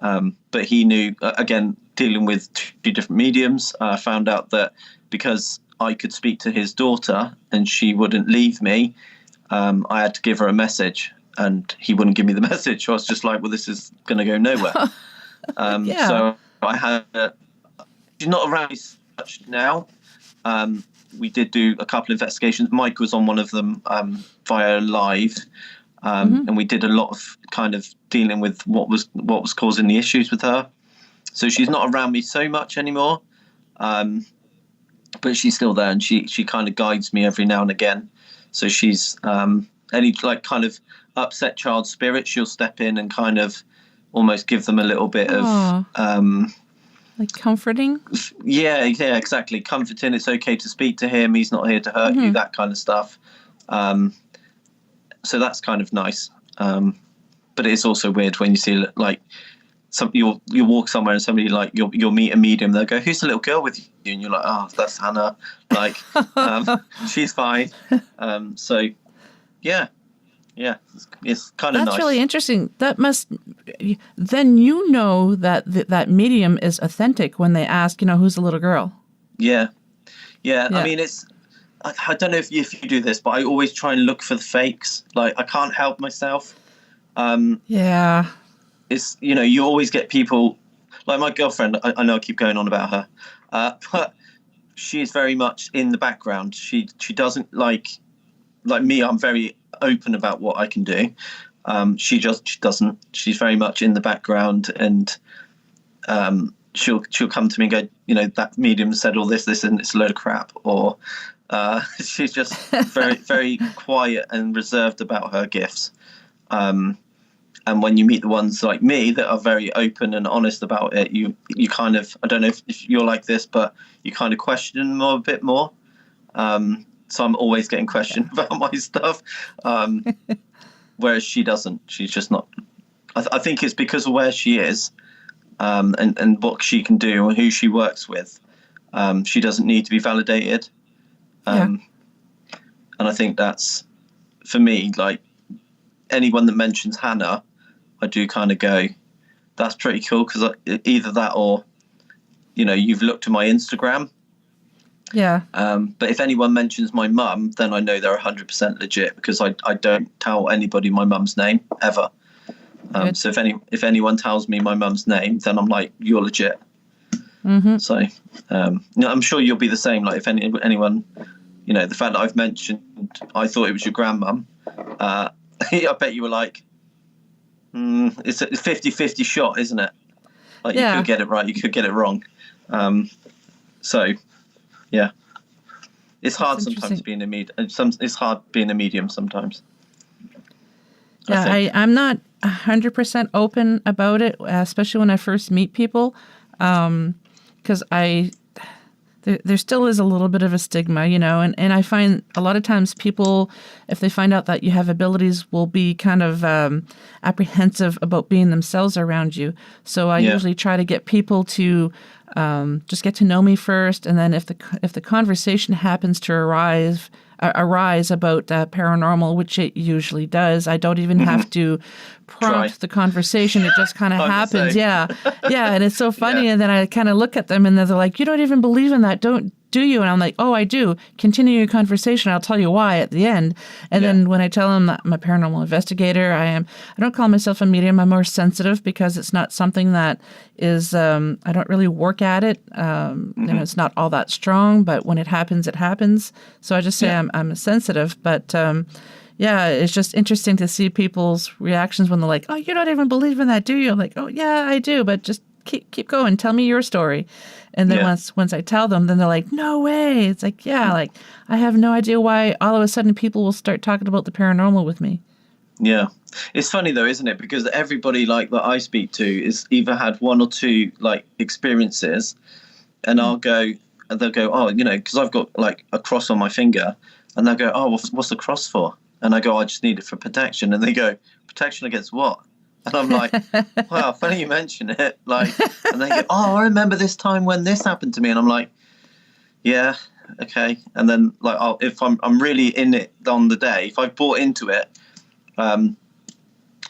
But he knew, again, dealing with 2 different mediums, I found out that because I could speak to his daughter and she wouldn't leave me, I had to give her a message and he wouldn't give me the message. So I was just like, well, this is going to go nowhere. So I had, she's not around me much now. We did do a couple of investigations. Mike was on one of them via live. And we did a lot of kind of dealing with what was causing the issues with her. So she's not around me so much anymore, but she's still there, and she kind of guides me every now and again. So she's any like kind of upset child spirit, she'll step in and kind of almost give them a little bit Aw. of Like comforting? yeah, exactly, comforting. It's okay to speak to him, he's not here to hurt you, that kind of stuff. So that's kind of nice. But it's also weird when you see like you'll walk somewhere and somebody like you'll meet a medium, they'll go, who's the little girl with you, and you're like, oh, that's Hannah, like she's fine. So yeah, it's kind of nice. That's really interesting. That must then that medium is authentic when they ask, who's the little girl. Yeah. I mean, it's I don't know if you do this, but I always try and look for the fakes. Like, I can't help myself. Yeah. It's, you always get people like my girlfriend. I know I keep going on about her, but she is very much in the background. She doesn't like me. I'm very open about what I can do. She doesn't. She's very much in the background, and she'll come to me and go, that medium said all this, and it's a load of crap. Or she's just very, very quiet and reserved about her gifts. And when you meet the ones like me that are very open and honest about it, you kind of, I don't know if you're like this, but you kind of question them a bit more. So I'm always getting questioned about my stuff. Whereas she doesn't. She's just not. I think it's because of where she is and what she can do and who she works with. She doesn't need to be validated. And I think that's, for me, like anyone that mentions Hannah, I do kind of go, that's pretty cool, because either that or, you've looked at my Instagram. Yeah. But if anyone mentions my mum, then I know they're 100% legit, because I don't tell anybody my mum's name ever. So if anyone tells me my mum's name, then I'm like, you're legit. Mm-hmm. So I'm sure you'll be the same. Like if anyone, the fact that I've mentioned, I thought it was your grandmum. I bet you were like, it's a 50-50 shot, isn't it? Like you could get it right, you could get it wrong. So yeah, it's hard sometimes being a medium. It's hard being a medium sometimes. Yeah, I'm not 100% open about it, especially when I first meet people, because there still is a little bit of a stigma, and I find a lot of times people, if they find out that you have abilities, will be kind of apprehensive about being themselves around you. So I usually try to get people to just get to know me first, and then if the conversation happens to arise about paranormal, which it usually does, I don't even have to prompt the conversation. It just kind of happens. Yeah. And it's so funny. And then I kind of look at them and they're like, you don't even believe in that, do you? And I'm like, oh, I do. Continue your conversation. I'll tell you why at the end. And then when I tell them that I'm a paranormal investigator, I don't call myself a medium. I'm more sensitive, because it's not something that is, I don't really work at it. It's not all that strong, but when it happens, it happens. So I just say I'm sensitive. But it's just interesting to see people's reactions when they're like, oh, you don't even believe in that, do you? I'm like, oh, yeah, I do. But just keep going. Tell me your story. And then once I tell them, then they're like, no way. It's like, like I have no idea why all of a sudden people will start talking about the paranormal with me. Yeah. It's funny though, isn't it? Because everybody like that I speak to is either had one or two like experiences, and they'll go, oh, because I've got like a cross on my finger, and they'll go, oh, what's the cross for? And I go, I just need it for protection. And they go, protection against what? And I'm like, wow, funny you mention it. Like, and they go, oh, I remember this time when this happened to me. And I'm like, yeah, okay. And then like, if I'm really in it on the day, if I've bought into it, I'm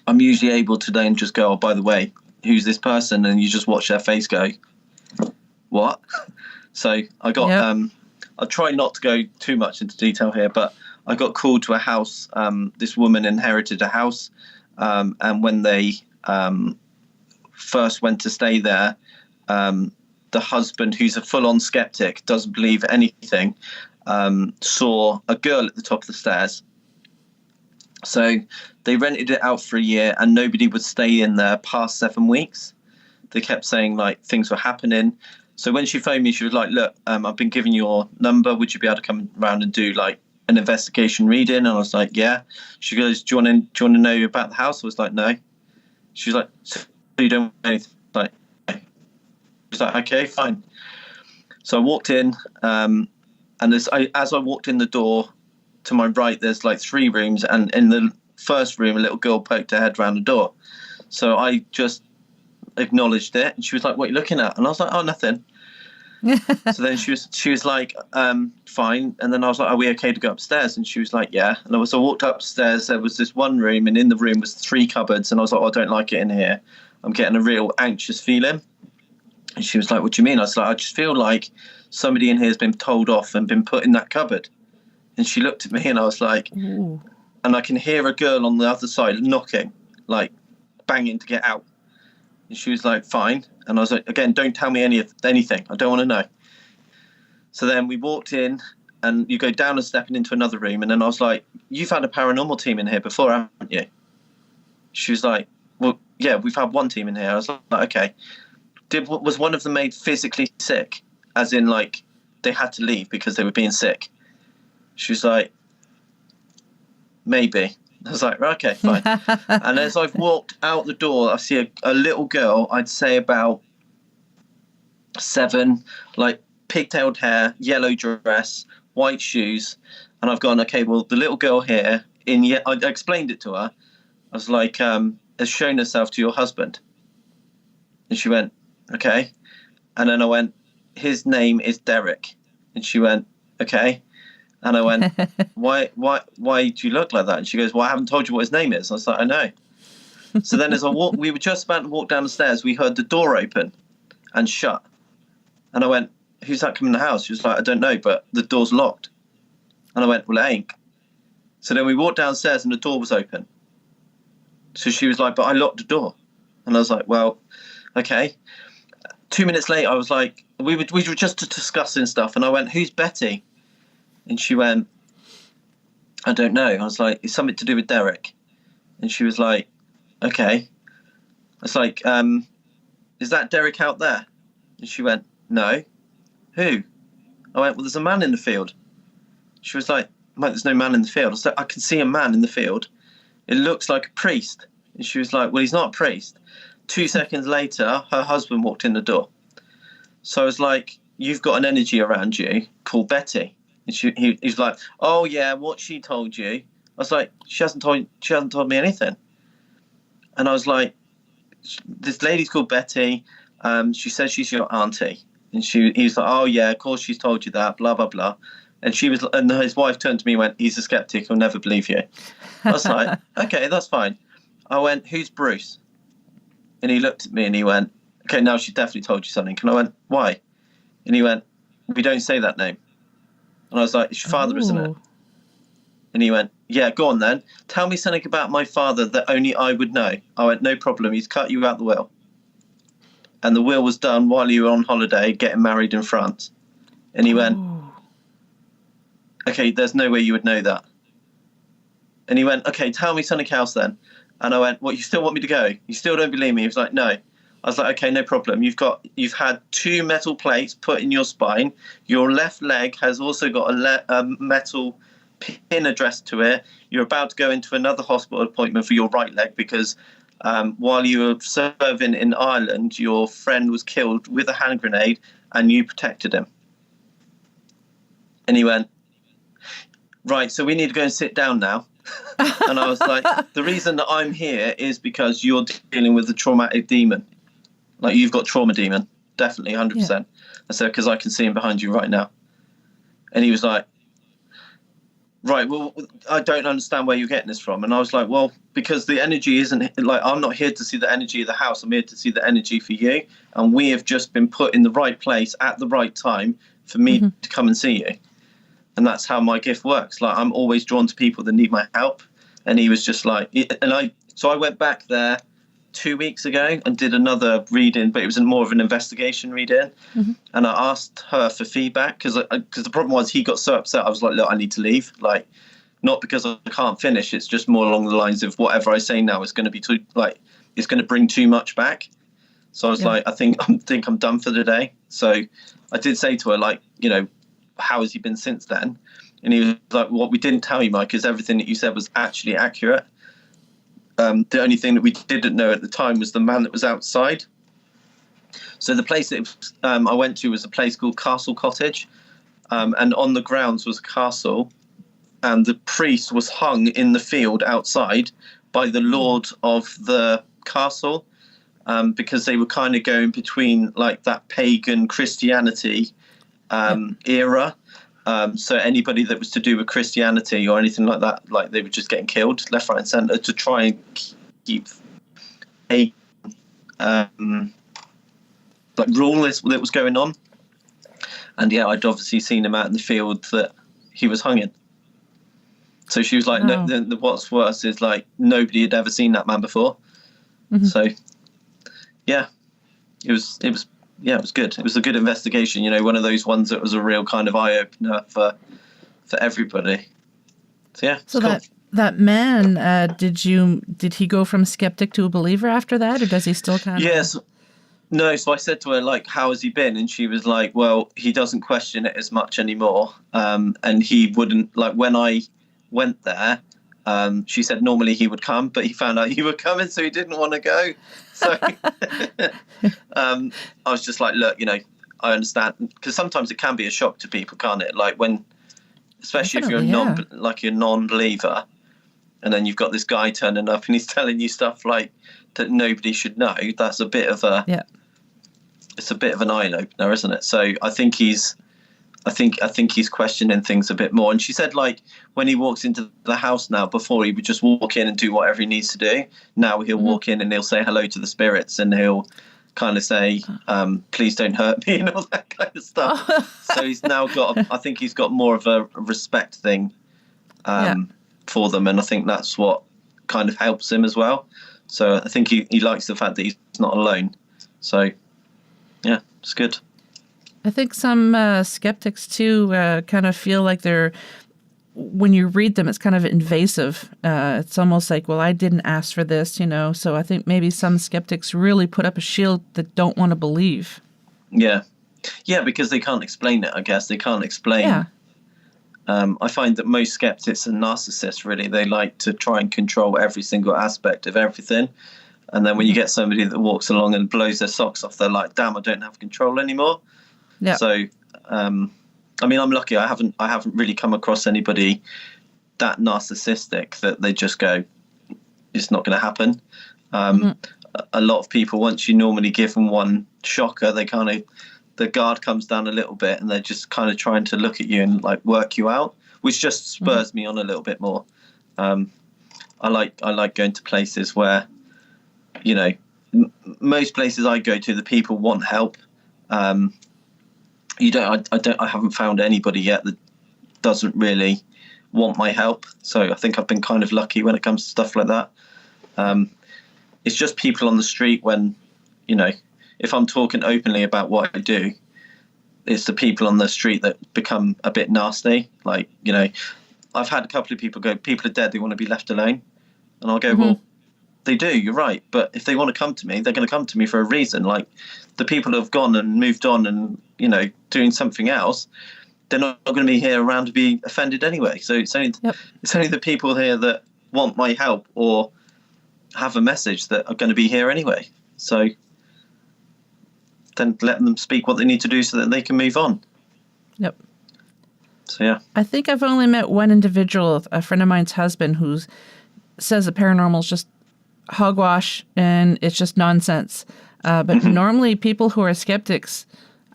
usually able to then just go, oh, by the way, who's this person? And you just watch their face go, what? So I got, I'll try not to go too much into detail here, but I got called to a house. This woman inherited a house. And when they first went to stay there, the husband, who's a full-on skeptic, doesn't believe anything, saw a girl at the top of the stairs. So they rented it out for a year, and nobody would stay in there past 7 weeks. They kept saying, like, things were happening. So when she phoned me, she was like, look, I've been given your number. Would you be able to come around and do, like, an investigation reading? And I was like, yeah. She goes, do you want to know about the house? I was like, no. She was like, so you don't want anything? Like, no. She's like, okay, fine. So I walked in, and as I walked in the door, to my right, there's like 3 rooms, and in the first room, a little girl poked her head around the door. So I just acknowledged it, and she was like, what are you looking at? And I was like, oh, nothing. So then she was like, fine. And then I was like, are we okay to go upstairs? And she was like, yeah. And I walked upstairs. There was this one room, and in the room was 3 cupboards. And I was like, oh, I don't like it in here. I'm getting a real anxious feeling. And she was like, what do you mean? I was like, I just feel like somebody in here has been told off and been put in that cupboard. And she looked at me, and I was like, ooh. And I can hear a girl on the other side knocking, like banging to get out. And she was like, fine. And I was like, again, don't tell me anything. I don't want to know. So then we walked in, and you go down a step and into another room. And then I was like, you've had a paranormal team in here before, haven't you? She was like, well, yeah, we've had one team in here. I was like, okay. Was one of them made physically sick? As in, like, they had to leave because they were being sick? She was like, maybe. I was like, okay, fine. And as I've walked out the door, I see a little girl, I'd say about 7, like pigtailed hair, yellow dress, white shoes. And I've gone, okay, well, the little girl here, I explained it to her. I was like, has shown herself to your husband. And she went, okay. And then I went, his name is Derek. And she went, okay. And I went, why do you look like that? And she goes, well, I haven't told you what his name is. I was like, I know. So then as we were just about to walk down the stairs, we heard the door open and shut. And I went, who's that coming in the house? She was like, I don't know, but the door's locked. And I went, well, it ain't. So then we walked downstairs and the door was open. So she was like, but I locked the door. And I was like, well, okay. 2 minutes later, I was like, we were just discussing stuff. And I went, who's Betty? And she went, I don't know. I was like, it's something to do with Derek. And she was like, okay. I was like, is that Derek out there? And she went, no. Who? I went, well, there's a man in the field. She was like, Mike, there's no man in the field. I was like, I can see a man in the field. It looks like a priest. And she was like, well, he's not a priest. 2 seconds later, her husband walked in the door. So I was like, you've got an energy around you called Betty. And he was like, oh yeah, what she told you? I was like, she hasn't told me anything. And I was like, this lady's called Betty. She says she's your auntie. And he was like, oh yeah, of course she's told you that, blah blah blah. And his wife turned to me and went, he's a skeptic, he'll never believe you. I was like, okay, that's fine. I went, who's Bruce? And he looked at me and he went, okay, now she's definitely told you something. And I went, why? And he went, we don't say that name. And I was like, it's your father, isn't it? And he went, yeah, go on then. Tell me something about my father that only I would know. I went, no problem. He's cut you out the will. And the will was done while you were on holiday getting married in France. And he went, okay, there's no way you would know that. And he went, okay, tell me something else then. And I went, well, you still want me to go? You still don't believe me? He was like, no. I was like, okay, no problem. You've had 2 metal plates put in your spine. Your left leg has also got a metal pin addressed to it. You're about to go into another hospital appointment for your right leg because while you were serving in Ireland, your friend was killed with a hand grenade and you protected him. And he went, right, so we need to go and sit down now. And I was like, the reason that I'm here is because you're dealing with a traumatic demon. Like, you've got trauma demon, definitely, 100%. Yeah. I said, because I can see him behind you right now. And he was like, right, well, I don't understand where you're getting this from. And I was like, well, because the energy isn't, like, I'm not here to see the energy of the house. I'm here to see the energy for you. And we have just been put in the right place at the right time for me to come and see you. And that's how my gift works. Like, I'm always drawn to people that need my help. And he was just like, so I went back there 2 weeks ago and did another reading, but it was more of an investigation reading. And I asked her for feedback because the problem was he got so upset. I was like, look, I need to leave. Like, not because I can't finish. It's just more along the lines of whatever I say now is going to be too, like, it's going to bring too much back. So I was like, I think I'm done for the day. So I did say to her, like, you know, how has he been since then? And he was like, what we didn't tell you, Mike, is everything that you said was actually accurate. The only thing that we didn't know at the time was the man that was outside. So the place that I went to was a place called Castle Cottage. And on the grounds was a castle. And the priest was hung in the field outside by the lord of the castle, because they were kind of going between like that pagan Christianity era. So anybody that was to do with Christianity or anything like that, like they were just getting killed left, right, and centre to try and keep a like rule that was going on. And yeah, I'd obviously seen him out in the field that he was hung in. So she was like, wow. no, what's worse is like nobody had ever seen that man before. So yeah, it was good. It was a good investigation, you know, one of those ones that was a real kind of eye opener for everybody. So yeah. So cool. that man, did he go from skeptic to a believer after that, or does he still kind of? Yes. No, so I said to her, like, how has he been? And she was like, well, he doesn't question it as much anymore. And he wouldn't, like, when I went there, she said normally he would come, but he found out you were coming, so he didn't want to go. So I was just like, look, you know, I understand, because sometimes it can be a shock to people, can't it? Like when, especially if you're a non-believer, and then you've got this guy turning up and he's telling you stuff like that nobody should know. That's a bit of it's a bit of an eye opener, isn't it? So I think he's questioning things a bit more. And she said, like, when he walks into the house now, before he would just walk in and do whatever he needs to do. Now he'll walk in and he'll say hello to the spirits, and he'll kind of say, please don't hurt me, and all that kind of stuff. So he's now I think he's got more of a respect thing for them. And I think that's what kind of helps him as well. So I think he likes the fact that he's not alone. So yeah, it's good. I think some skeptics, too, kind of feel like when you read them, it's kind of invasive. It's almost like, well, I didn't ask for this, you know. So I think maybe some skeptics really put up a shield that don't want to believe. Yeah. Yeah, because they can't explain it, I guess. They can't explain. Yeah. I find that most skeptics are narcissists, really. They like to try and control every single aspect of everything. And then when you get somebody that walks along and blows their socks off, they're like, damn, I don't have control anymore. Yeah. So, I mean, I'm lucky. I haven't really come across anybody that narcissistic that they just go, it's not going to happen. A lot of people, once you normally give them one shocker, the guard comes down a little bit, and they're just kind of trying to look at you and like work you out, which just spurs me on a little bit more. I like going to places where, you know, most places I go to, the people want help. I haven't found anybody yet that doesn't really want my help. So I think I've been kind of lucky when it comes to stuff like that. It's just people on the street when, you know, if I'm talking openly about what I do, it's the people on the street that become a bit nasty. Like, you know, I've had a couple of people go, people are dead, they want to be left alone. And I'll go, well, they do, you're right. But if they want to come to me, they're going to come to me for a reason. Like the people who have gone and moved on and, you know, doing something else, they're not going to be here around to be offended anyway. So it's only the people here that want my help or have a message that are going to be here anyway. So then let them speak what they need to do so that they can move on. Yep. So, yeah. I think I've only met one individual, a friend of mine's husband, who says the paranormal is just hogwash and it's just nonsense. But normally people who are skeptics,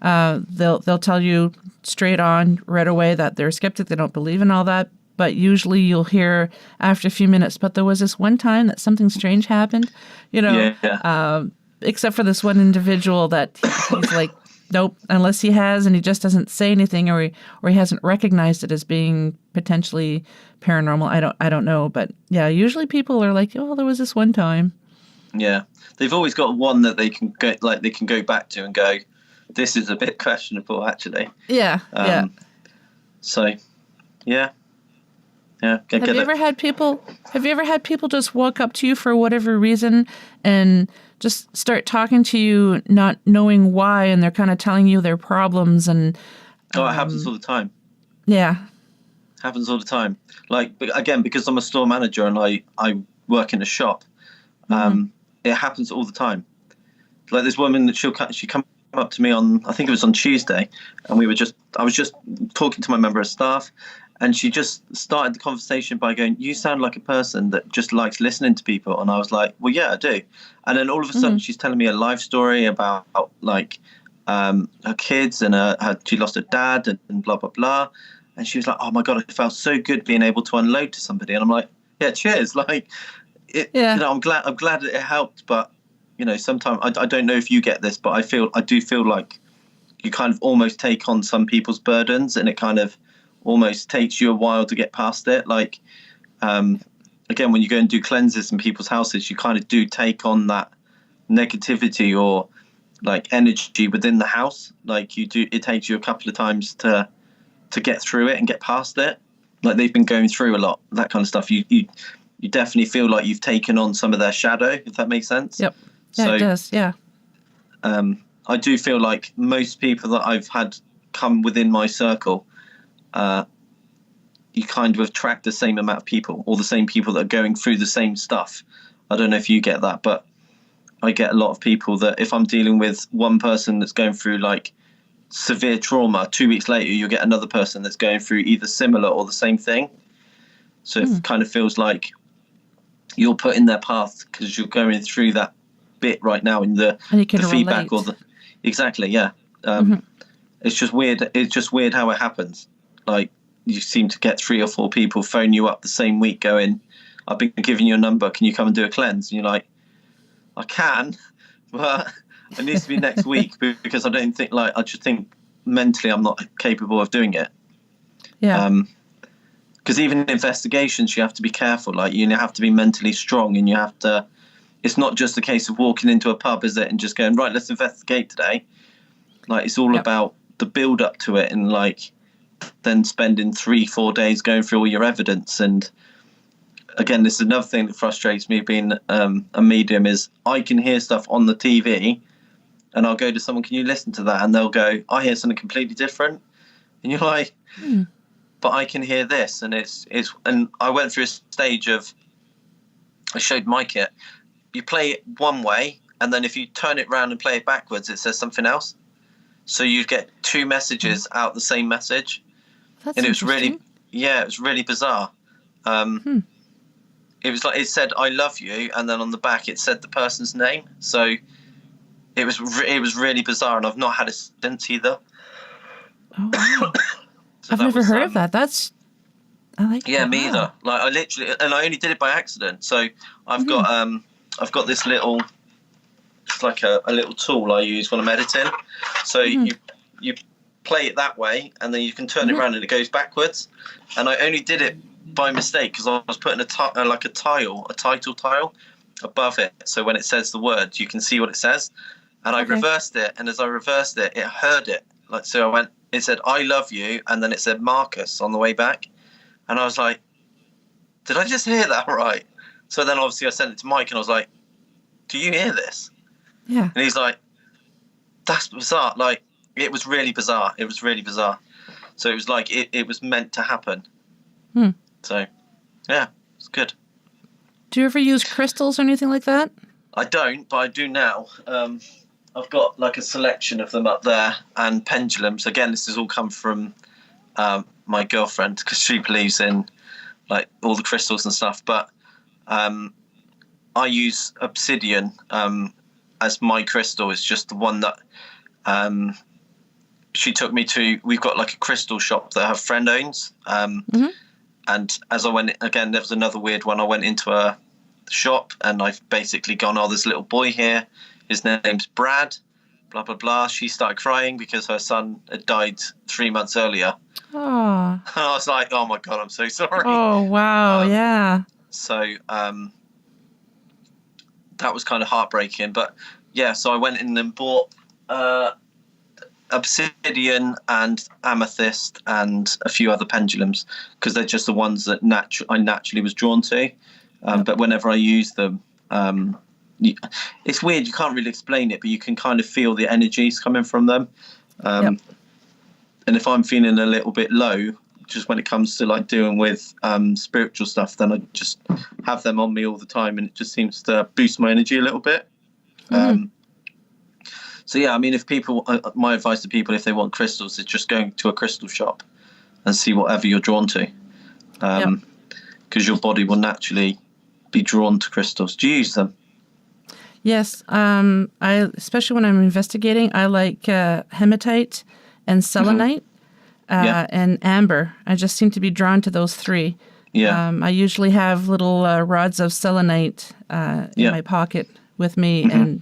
they'll tell you straight on right away that they're a skeptic. They don't believe in all that. But usually you'll hear after a few minutes, but there was this one time that something strange happened, you know, except for this one individual that he's like, nope, unless he has, and he just doesn't say anything, or he hasn't recognized it as being potentially paranormal. I don't know, but yeah, usually people are like, oh, there was this one time. Yeah, they've always got one that they can go back to and go, this is a bit questionable, actually. Yeah. So, yeah. Have you ever had people just walk up to you for whatever reason and just start talking to you, not knowing why, and they're kind of telling you their problems and? It happens all the time. Yeah. Happens all the time. Like, again, because I'm a store manager and I work in a shop, it happens all the time. Like, this woman that she come up to me on, I think it was on Tuesday, and I was just talking to my member of staff, and she just started the conversation by going, "You sound like a person that just likes listening to people." And I was like, "Well, yeah, I do." And then all of a sudden she's telling me a life story about like her kids and she lost her dad and blah, blah, blah. And she was like, "Oh my God, it felt so good being able to unload to somebody." And I'm like, "Yeah, cheers." Like, you know, I'm glad that it helped. But, you know, sometimes I don't know if you get this, but I do feel like you kind of almost take on some people's burdens, and it kind of almost takes you a while to get past it. Like, again, when you go and do cleanses in people's houses, you kind of do take on that negativity or like energy within the house. Like, it takes you a couple of times to get through it and get past it. Like, they've been going through a lot, that kind of stuff. You definitely feel like you've taken on some of their shadow, if that makes sense. Yep. Yeah, so, it does. Yeah. I do feel like most people that I've had come within my circle, you kind of attract the same amount of people, or the same people that are going through the same stuff. I don't know if you get that, but I get a lot of people that if I'm dealing with one person that's going through like severe trauma, 2 weeks later you'll get another person that's going through either similar or the same thing. So it kind of feels like you're put in their path because you're going through that bit right now in the feedback or the exactly, yeah. It's just weird. It's just weird how it happens. Like, you seem to get 3 or 4 people phone you up the same week going, "I've been giving you a number, can you come and do a cleanse?" And you're like, "I can, but it needs to be next week," because I just think mentally I'm not capable of doing it. Yeah. Because even in investigations, you have to be careful. Like, you have to be mentally strong, and you have to. It's not just a case of walking into a pub, is it, and just going, "Right, let's investigate today." Like, it's all about the build up to it, and like then spending 3-4 days going through all your evidence. And again, this is another thing that frustrates me being a medium, is I can hear stuff on the TV and I'll go to someone, "Can you listen to that?" And they'll go, "I hear something completely different." And you're like, "But I can hear this." And it's and I went through a stage of, I showed Mike it. You play it one way, and then if you turn it around and play it backwards, it says something else. So you get 2 messages out the same message. That's and it was really bizarre. It was like, it said, "I love you," and then on the back it said the person's name. So it was really bizarre, and I've not had it since either. Oh, wow. I've never heard of that. I like that. Yeah, me either. Like, I literally, and I only did it by accident. So I've got this little, it's like a little tool I use when I'm editing. So you play it that way, and then you can turn it around and it goes backwards. And I only did it by mistake because I was putting a title tile above it, so when it says the words, you can see what it says. And I reversed it, and as I reversed it, it heard it. Like, so it said, "I love you," and then it said Marcus on the way back. And I was like, did I just hear that right? So then obviously I sent it to Mike, and I was like, "Do you hear this?" Yeah. And he's like, "That's bizarre." Like, it was really bizarre. So it was like it was meant to happen. So, yeah, it's good. Do you ever use crystals or anything like that? I don't, but I do now. I've got like a selection of them up there, and pendulums. Again, this has all come from my girlfriend, because she believes in like all the crystals and stuff. But I use obsidian as my crystal. It's just the one that she took me to. We've got like a crystal shop that her friend owns. And as I went, again, there was another weird one. I went into a shop, and I've basically gone, "Oh, there's a little boy here. His name's Brad, blah, blah, blah." She started crying because her son had died 3 months earlier. Oh. And I was like, "Oh my God, I'm so sorry." Oh, wow. Yeah. So that was kind of heartbreaking. But yeah, so I went in and bought obsidian and amethyst and a few other pendulums, because they're just the ones that I naturally was drawn to. But whenever I use them, it's weird, you can't really explain it, but you can kind of feel the energies coming from them. And if I'm feeling a little bit low, just when it comes to like dealing with spiritual stuff, then I just have them on me all the time, and it just seems to boost my energy a little bit. So yeah, I mean, if people, my advice to people, if they want crystals, is just going to a crystal shop and see whatever you're drawn to, because your body will naturally be drawn to crystals. Do you use them? Yes, I especially when I'm investigating, I like hematite and selenite and amber. I just seem to be drawn to those three. Yeah. I usually have little rods of selenite in my pocket with me, and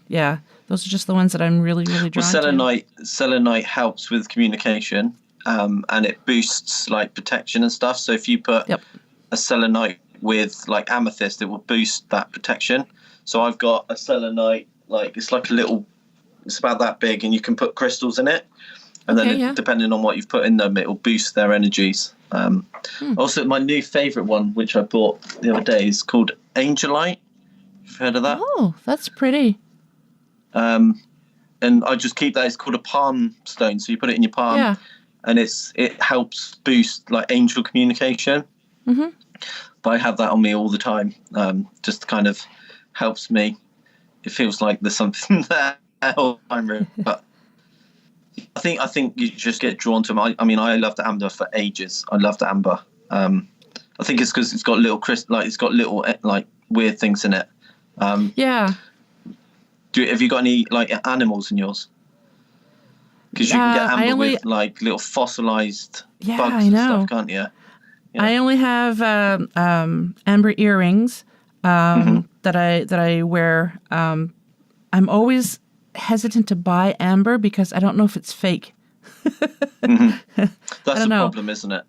those are just the ones that I'm really, really drawn to. Selenite helps with communication, and it boosts like protection and stuff. So if you put a selenite with like amethyst, it will boost that protection. So I've got a selenite, like it's about that big, and you can put crystals in it, and then depending on what you've put in them, it will boost their energies. Also, my new favourite one, which I bought the other day, is called Angelite. You've heard of that? Oh, that's pretty. And I just keep that. It's called a palm stone. So you put it in your palm, and it helps boost like angel communication. But I have that on me all the time. Just kind of helps me. It feels like there's something there all the time, really. But I think you just get drawn to them. I mean, I loved amber for ages. I loved amber. I think it's because it's got little it's got little like weird things in it. Have you got any like animals in yours? Because you can get amber with like little fossilized bugs and stuff, can't you? Yeah. I only have amber earrings that I wear. I'm always hesitant to buy amber because I don't know if it's fake. That's the problem, isn't it?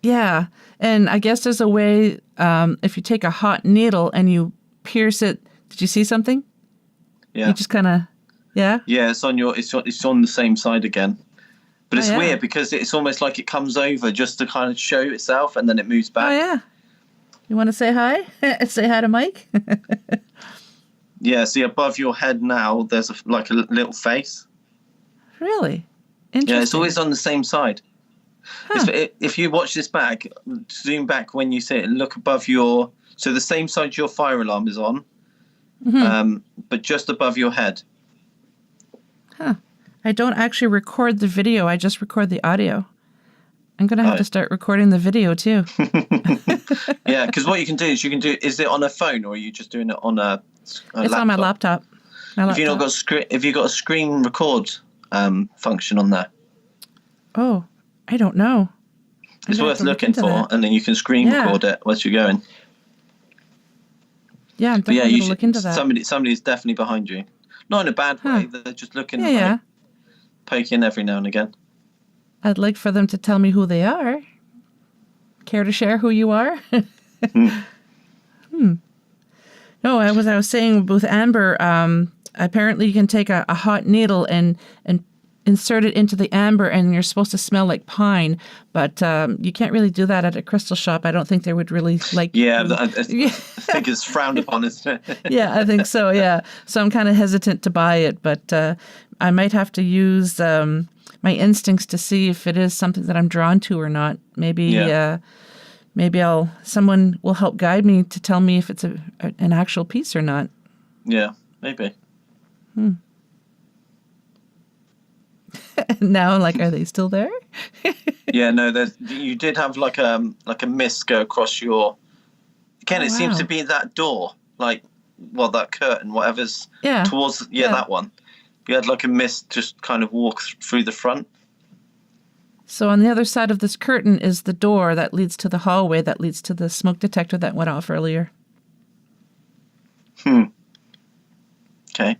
Yeah, and I guess there's a way. If you take a hot needle and you pierce it, did you see something? Yeah. You just kind of, Yeah, it's on it's on the same side again. But it's weird because it's almost like it comes over just to kind of show itself and then it moves back. Oh, yeah. You want to say hi? Say hi to Mike? Yeah, see above your head now, there's a little face. Really? Interesting. Yeah, it's always on the same side. If you watch this back, zoom back when you see it, look above so the same side your fire alarm is on, but just above your head. Huh. I don't actually record the video. I just record the audio. I'm going to have to start recording the video too. Yeah, because what you can do is is it on a phone or are you just doing it on a It's laptop? on my laptop. Have you got a screen record function on there? Oh, I don't know. It's worth looking for, and then you can screen record it whilst you're going. Yeah, I'm definitely going to look into that. Somebody's definitely behind you. Not in a bad way. They're just looking, poking every now and again. I'd like for them to tell me who they are. Care to share who you are? No, I was saying with amber, apparently you can take a hot needle and insert it into the amber and you're supposed to smell like pine, but you can't really do that at a crystal shop. I don't think they would really like I think it's frowned upon, isn't it? Yeah, I think so, yeah. So I'm kind of hesitant to buy it, but I might have to use my instincts to see if it is something that I'm drawn to or not. Maybe someone will help guide me to tell me if it's an actual piece or not. Yeah, maybe. Now, are they still there? Yeah, no. You did have like a mist go across your. Again, it seems to be that door, that curtain, whatever's towards. Yeah, that one. You had like a mist just kind of walk through the front. So on the other side of this curtain is the door that leads to the hallway that leads to the smoke detector that went off earlier. Okay.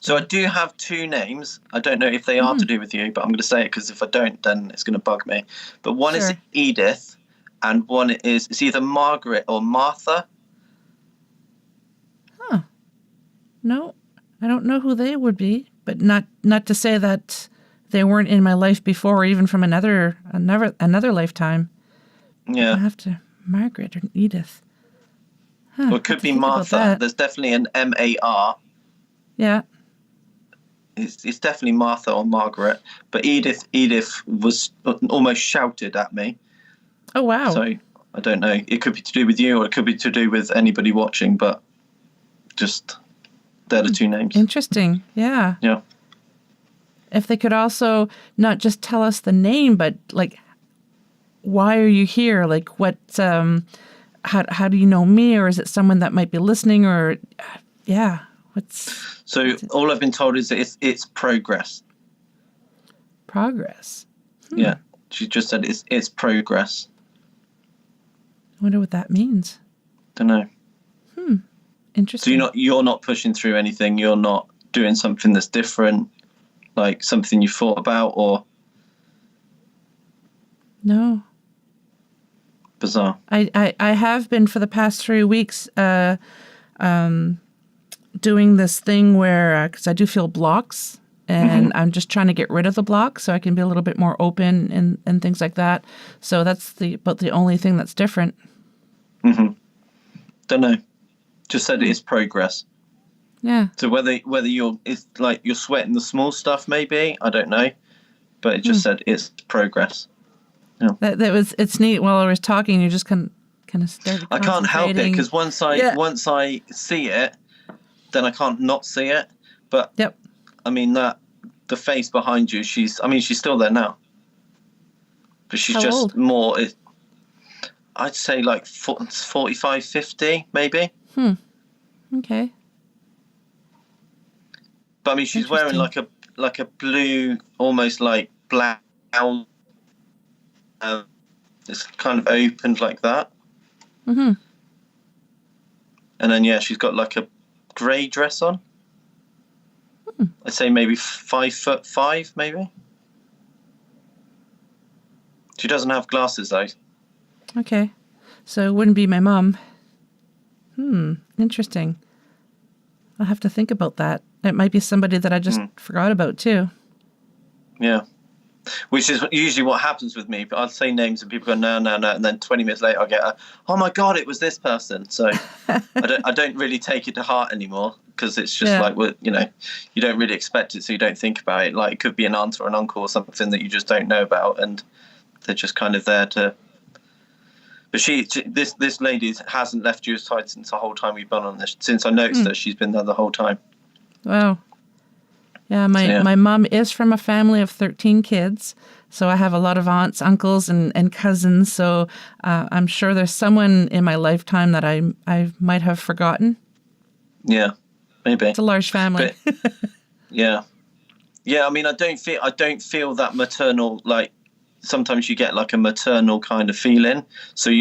So I do have two names. I don't know if they are to do with you, but I'm going to say it because if I don't, then it's going to bug me. But one is Edith, and one is it's either Margaret or Martha. Huh. No, I don't know who they would be, but not to say that they weren't in my life before, or even from another lifetime. Yeah. I have to Margaret or Edith. Huh, well, it could be Martha. There's definitely an MAR. Yeah. it's definitely Martha or Margaret, but Edith was almost shouted at me. Oh, wow. So I don't know. It could be to do with you, or it could be to do with anybody watching, but just they're the two names. Interesting. Yeah. Yeah. If they could also not just tell us the name, but like, why are you here? Like, what? How do you know me? Or is it someone that might be listening? Or yeah, So all I've been told is that it's progress. Progress. Yeah, she just said it's progress. I wonder what that means. Don't know. Interesting. So you're not pushing through anything. You're not doing something that's different, like something you thought about, or No. bizarre. I have been for the past 3 weeks doing this thing where, because I do feel blocks, and I'm just trying to get rid of the block so I can be a little bit more open and things like that. So that's about the only thing that's different. Don't know. Just said it's progress. Yeah. So whether it's like you're sweating the small stuff, maybe, I don't know, but it just said it's progress. It's neat. While I was talking, you just kind of started. I can't help it because once I see it, then I can't not see it. But Yep. I mean the face behind you, she's still there now, but she's How just old? more. I'd say like 45, 50, maybe. Okay. But I mean, she's wearing like a blue, almost like blouse. It's kind of opened like that. And then she's got like a grey dress on. I'd say maybe 5'5", maybe. She doesn't have glasses though. Okay. So it wouldn't be my mom. Interesting. I'll have to think about that. It might be somebody that I just forgot about too. Yeah. Which is usually what happens with me. But I'll say names and people go, no. And then 20 minutes later I'll get oh my God, it was this person. So I don't really take it to heart anymore because it's just like, well, you don't really expect it. So you don't think about it. Like it could be an aunt or an uncle or something that you just don't know about. And they're just kind of there to. But this lady hasn't left you aside since the whole time we've been on this. Since I noticed that she's been there the whole time. Wow. Yeah, my mom is from a family of 13 kids, so I have a lot of aunts, uncles, and cousins. So I'm sure there's someone in my lifetime that I might have forgotten. Yeah, maybe. It's a large family. But, yeah. I mean, I don't feel that maternal. Like sometimes you get like a maternal kind of feeling. So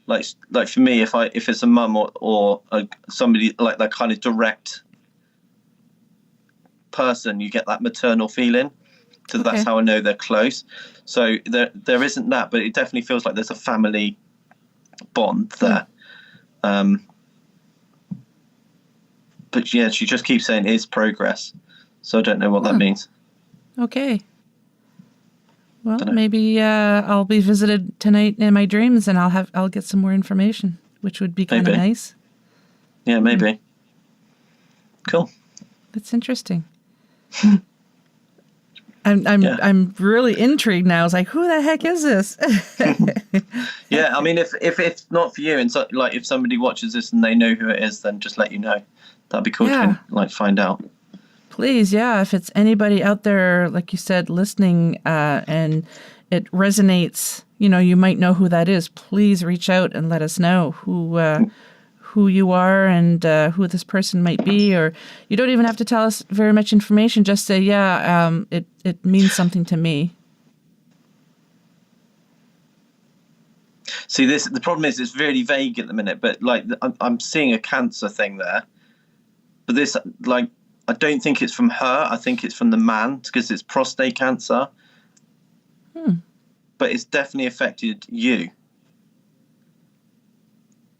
like for me, if it's a mum or somebody like that kind of direct person, you get that maternal feeling, so that's how I know they're close. So there isn't that, but it definitely feels like there's a family bond there. But yeah, she just keeps saying it's progress, so I don't know what that means. Okay. Well, maybe I'll be visited tonight in my dreams, and I'll get some more information, which would be kind of nice. Yeah, maybe. Cool. That's interesting. I'm really intrigued now. It's like, who the heck is this? Yeah, I mean, if it's not for you, and so, like if somebody watches this and they know who it is, then just let you know. That'd be cool to find out. Please, yeah. If it's anybody out there, like you said, listening, and it resonates, you might know who that is. Please reach out and let us know who you are and who this person might be. Or you don't even have to tell us very much information. Just say, it means something to me. See, the problem is it's really vague at the minute, but like I'm seeing a cancer thing there. But this, like, I don't think it's from her. I think it's from the man because it's prostate cancer. But it's definitely affected you.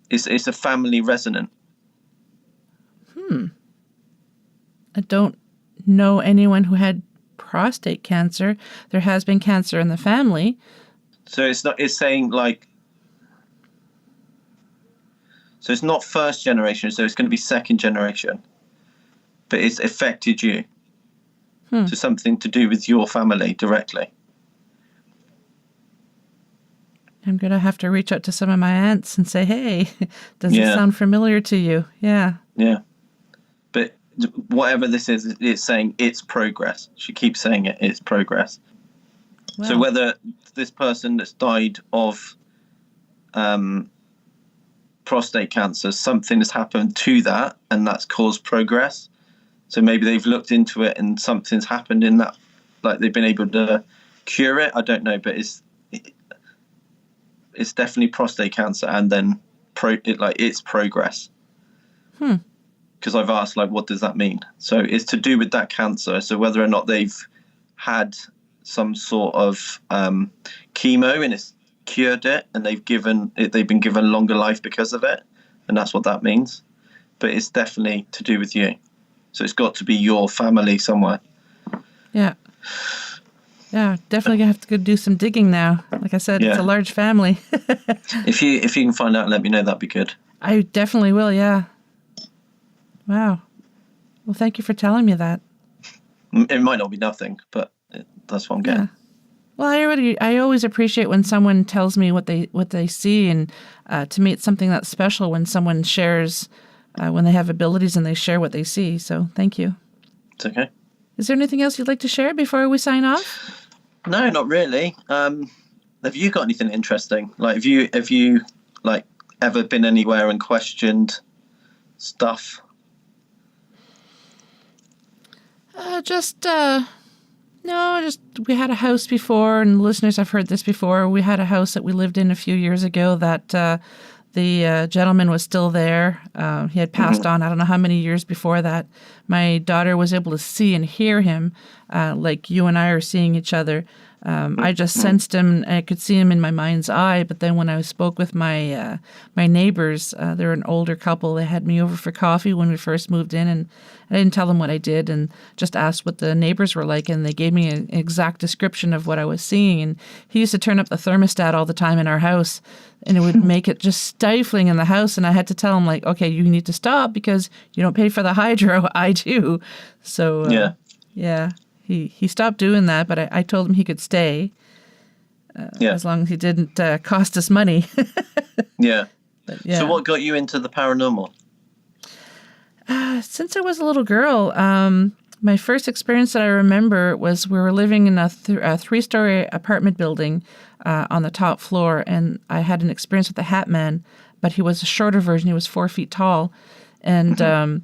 It's a family resonant. I don't know anyone who had prostate cancer. There has been cancer in the family. So it's saying like, so it's not first generation, so it's going to be second generation. But it's affected you. So something to do with your family directly. I'm going to have to reach out to some of my aunts and say, hey, does it sound familiar to you? Yeah. Yeah. But whatever this is, it's saying it's progress. She keeps saying it's progress. Wow. So whether this person that's died of prostate cancer, something has happened to that and that's caused progress. So maybe they've looked into it and something's happened in that, like they've been able to cure it. I don't know, but it's definitely prostate cancer, and then it's progress. Because I've asked, like, what does that mean? So it's to do with that cancer. So whether or not they've had some sort of chemo and it's cured it, and they've been given longer life because of it, and that's what that means. But it's definitely to do with you. So it's got to be your family somewhere. Yeah. Yeah, definitely gonna have to go do some digging now. Like I said, It's a large family. If you can find out and let me know, that'd be good. I definitely will, yeah. Wow. Well, thank you for telling me that. It might not be nothing, but that's what I'm getting. Yeah. Well, I always appreciate when someone tells me what they see, and to me it's something that's special when someone shares when they have abilities and they share what they see. So thank you. It's okay. Is there anything else you'd like to share before we sign off? No, not really. Have you got anything interesting? Like, have you like ever been anywhere and questioned stuff? No, we had a house before, and listeners have heard this before. We had a house that we lived in a few years ago that the gentleman was still there. He had passed on, I don't know how many years before that. My daughter was able to see and hear him like you and I are seeing each other. I just sensed him, and I could see him in my mind's eye. But then when I spoke with my neighbors, they're an older couple. They had me over for coffee when we first moved in, and I didn't tell them what I did, and just asked what the neighbors were like, and they gave me an exact description of what I was seeing. And he used to turn up the thermostat all the time in our house, and it would make it just stifling in the house. And I had to tell him, like, okay, you need to stop because you don't pay for the hydro. I do. So yeah. He stopped doing that, but I told him he could stay as long as he didn't cost us money. Yeah. But, yeah. So what got you into the paranormal? Since I was a little girl, my first experience that I remember was we were living in a three-story apartment building on the top floor, and I had an experience with the Hat Man, but he was a shorter version. He was 4 feet tall, and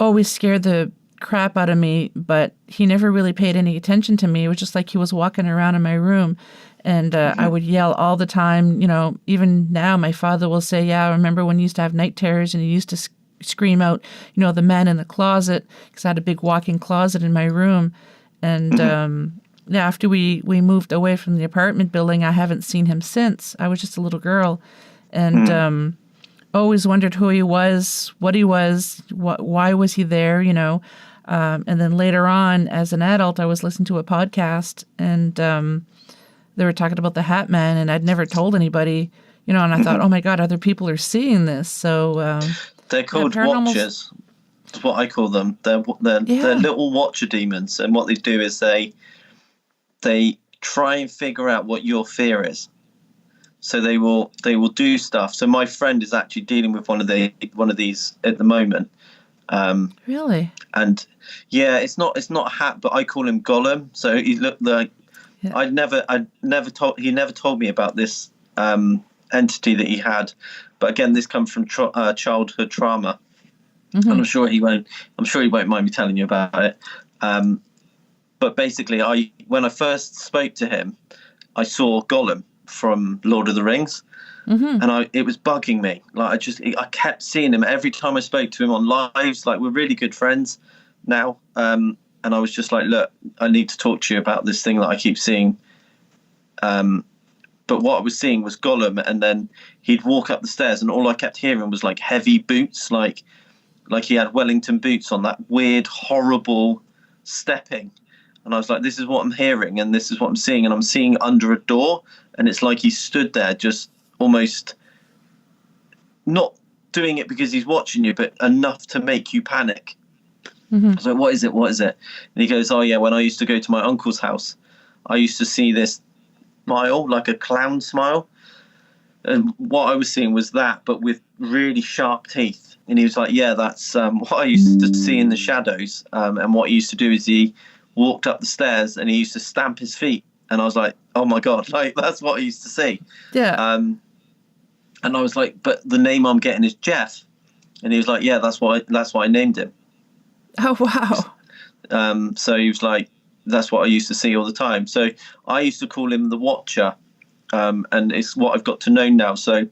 always scared the crap out of me, but he never really paid any attention to me. It was just like he was walking around in my room, and I would yell all the time. You know, even now my father will say, yeah, I remember when you used to have night terrors, and he used to scream out, you know, the man in the closet, because I had a big walk-in closet in my room. And after we moved away from the apartment building, I haven't seen him since. I was just a little girl, and always wondered who he was, what he was, why was he there, you know. And then later on, as an adult, I was listening to a podcast, and they were talking about the Hat Man, and I'd never told anybody, you know, and I thought, oh my God, other people are seeing this. So they're called watchers. That's what I call them. They're little watcher demons, and what they do is they try and figure out what your fear is. So they will do stuff. So my friend is actually dealing with one of these at the moment. Really? And yeah, it's not a hat, but I call him Gollum. So he looked like he never told me about this entity that he had. But again, this comes from childhood trauma. And I'm sure he won't mind me telling you about it. But basically, when I first spoke to him, I saw Gollum from Lord of the Rings. And it was bugging me. Like I kept seeing him every time I spoke to him on lives. Like, we're really good friends now. And I was just like, look, I need to talk to you about this thing that I keep seeing. But what I was seeing was Gollum, and then he'd walk up the stairs, and all I kept hearing was like heavy boots, like he had Wellington boots on, that weird, horrible stepping. And I was like, this is what I'm hearing, and this is what I'm seeing, and I'm seeing under a door, and it's like he stood there just almost not doing it because he's watching you, but enough to make you panic. I was like, what is it? What is it? And he goes, oh yeah, when I used to go to my uncle's house, I used to see this smile, like a clown smile. And what I was seeing was that, but with really sharp teeth. And he was like, yeah, that's what I used to see in the shadows. And what he used to do is he walked up the stairs and he used to stamp his feet. And I was like, oh my God, like that's what I used to see. Yeah. And I was like, but the name I'm getting is Jeff. And he was like, yeah, that's why I named him. Oh, wow. So he was like, that's what I used to see all the time. So I used to call him the Watcher. And it's what I've got to know now. So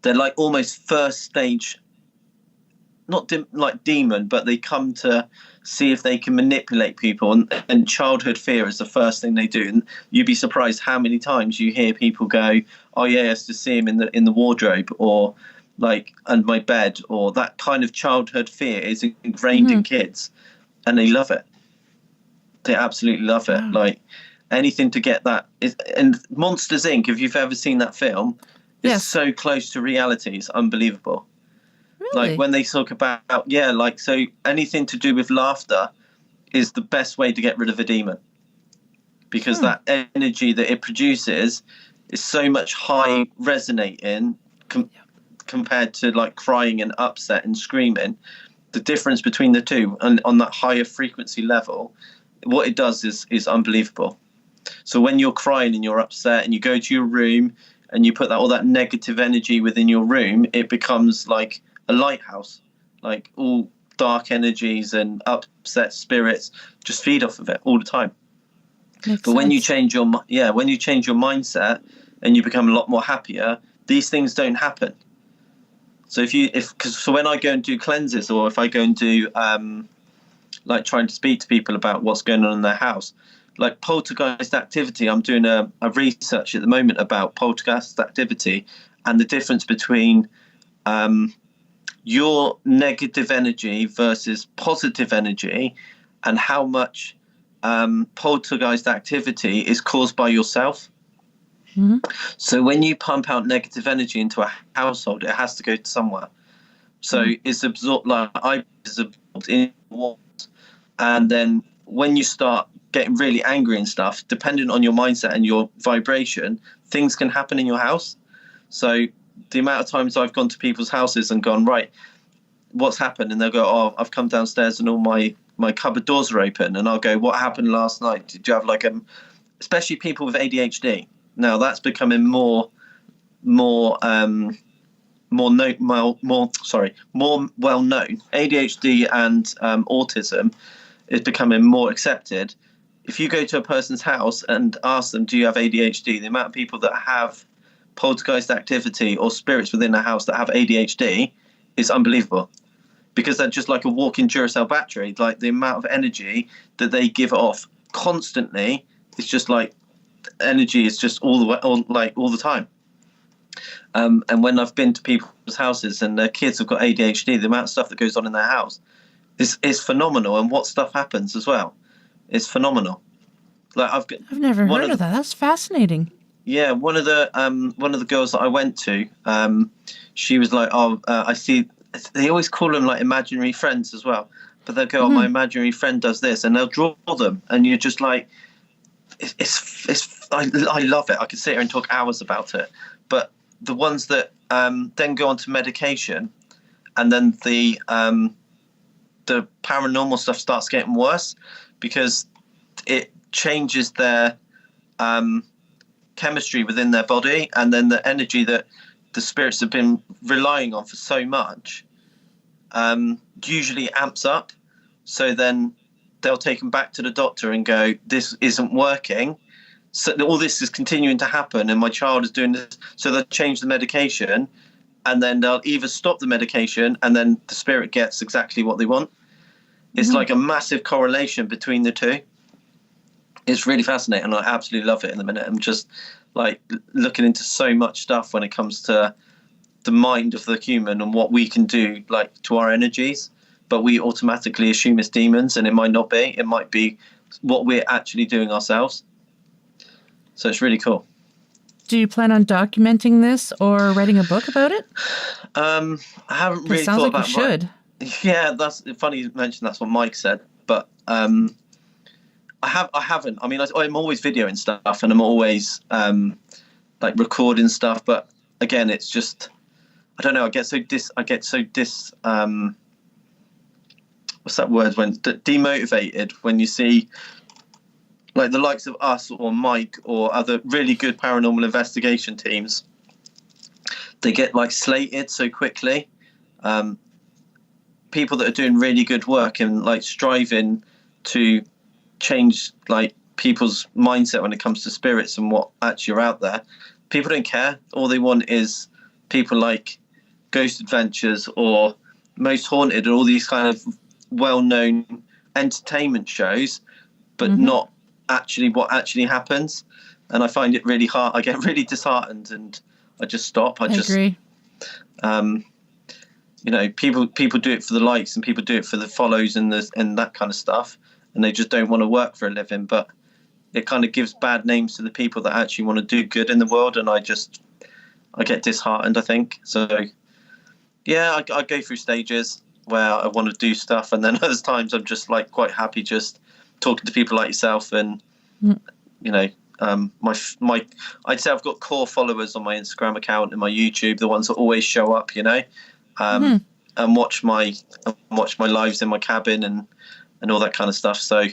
they're like almost first stage, not like demon, but they come to see if they can manipulate people. And childhood fear is the first thing they do. And you'd be surprised how many times you hear people go, oh yeah, I used to see him in the wardrobe, or like under my bed, or that kind of childhood fear is ingrained in kids, and they love it. They absolutely love it. Wow. Like anything to get that. And Monsters Inc., if you've ever seen that film, is so close to reality. It's unbelievable. Really? Like when they talk about, so anything to do with laughter is the best way to get rid of a demon. Because that energy that it produces is so much high resonating compared to like crying and upset and screaming. The difference between the two and on that higher frequency level, what it does is unbelievable. So when you're crying and you're upset and you go to your room and you put all that negative energy within your room, it becomes like a lighthouse. Like all dark energies and upset spirits just feed off of it all the time. But when you change your mindset and you become a lot more happier, these things don't happen. So so when I go and do cleanses, or if I go and do like trying to speak to people about what's going on in their house, like poltergeist activity, I'm doing a research at the moment about poltergeist activity and the difference between your negative energy versus positive energy, and how much poltergeist activity is caused by yourself. So when you pump out negative energy into a household, it has to go to somewhere. So it's absorbed, like it's absorbed in walls. And then when you start getting really angry and stuff, depending on your mindset and your vibration, things can happen in your house. So the amount of times I've gone to people's houses and gone, right, what's happened? And they'll go, oh, I've come downstairs and all my cupboard doors are open. And I'll go, what happened last night? Did you have like especially people with ADHD? Now that's becoming more well known. ADHD and autism is becoming more accepted. If you go to a person's house and ask them, do you have ADHD? The amount of people that have poltergeist activity or spirits within a house that have ADHD is unbelievable, because they're just like a walking Duracell battery. Like the amount of energy that they give off constantly, it's just like energy is just all the time. And when I've been to people's houses and their kids have got ADHD, the amount of stuff that goes on in their house is phenomenal, and what stuff happens as well is phenomenal. Like I've never heard of that. That's fascinating. Yeah, one of the girls that I went to, she was like, I see. They always call them like imaginary friends as well, but they'll go, my imaginary friend does this, and they'll draw them, and you're just like, I love it. I could sit here and talk hours about it. But the ones that then go on to medication, and then the paranormal stuff starts getting worse, because it changes their chemistry within their body, and then the energy that the spirits have been relying on for so much usually amps up. So then they'll take them back to the doctor and go, this isn't working. So all this is continuing to happen, and my child is doing this. So they'll change the medication, and then they'll either stop the medication, and then the spirit gets exactly what they want. It's like a massive correlation between the two. It's really fascinating, and I absolutely love it in the minute. I'm just like looking into so much stuff when it comes to the mind of the human and what we can do like to our energies, but we automatically assume it's demons, and it might not be. It might be what we're actually doing ourselves. So it's really cool. Do you plan on documenting this or writing a book about it? I haven't really thought thought about it. It sounds like you should. Yeah, that's funny you mentioned that's what Mike said, but I haven't. I mean, I'm always videoing stuff, and I'm always like recording stuff. But again, it's just I don't know. I get so what's that word? When demotivated when you see like the likes of us or Mike or other really good paranormal investigation teams. They get like slated so quickly. People that are doing really good work and like striving to change like people's mindset when it comes to spirits and what actually are out there. People don't care. All they want is people like Ghost Adventures or Most Haunted and all these kind of well-known entertainment shows, but not actually what actually happens. And I find it really hard. I get really disheartened and I just stop. I agree. You know, people do it for the likes and people do it for the follows and that kind of stuff, and they just don't want to work for a living. But it kind of gives bad names to the people that actually want to do good in the world, and I get disheartened, I think. So, yeah, I go through stages where I want to do stuff, and then other times I'm just like quite happy just talking to people like yourself, and you know, my I'd say I've got core followers on my Instagram account and my YouTube, the ones that always show up, you know. And watch my lives in my cabin and all that kind of stuff. So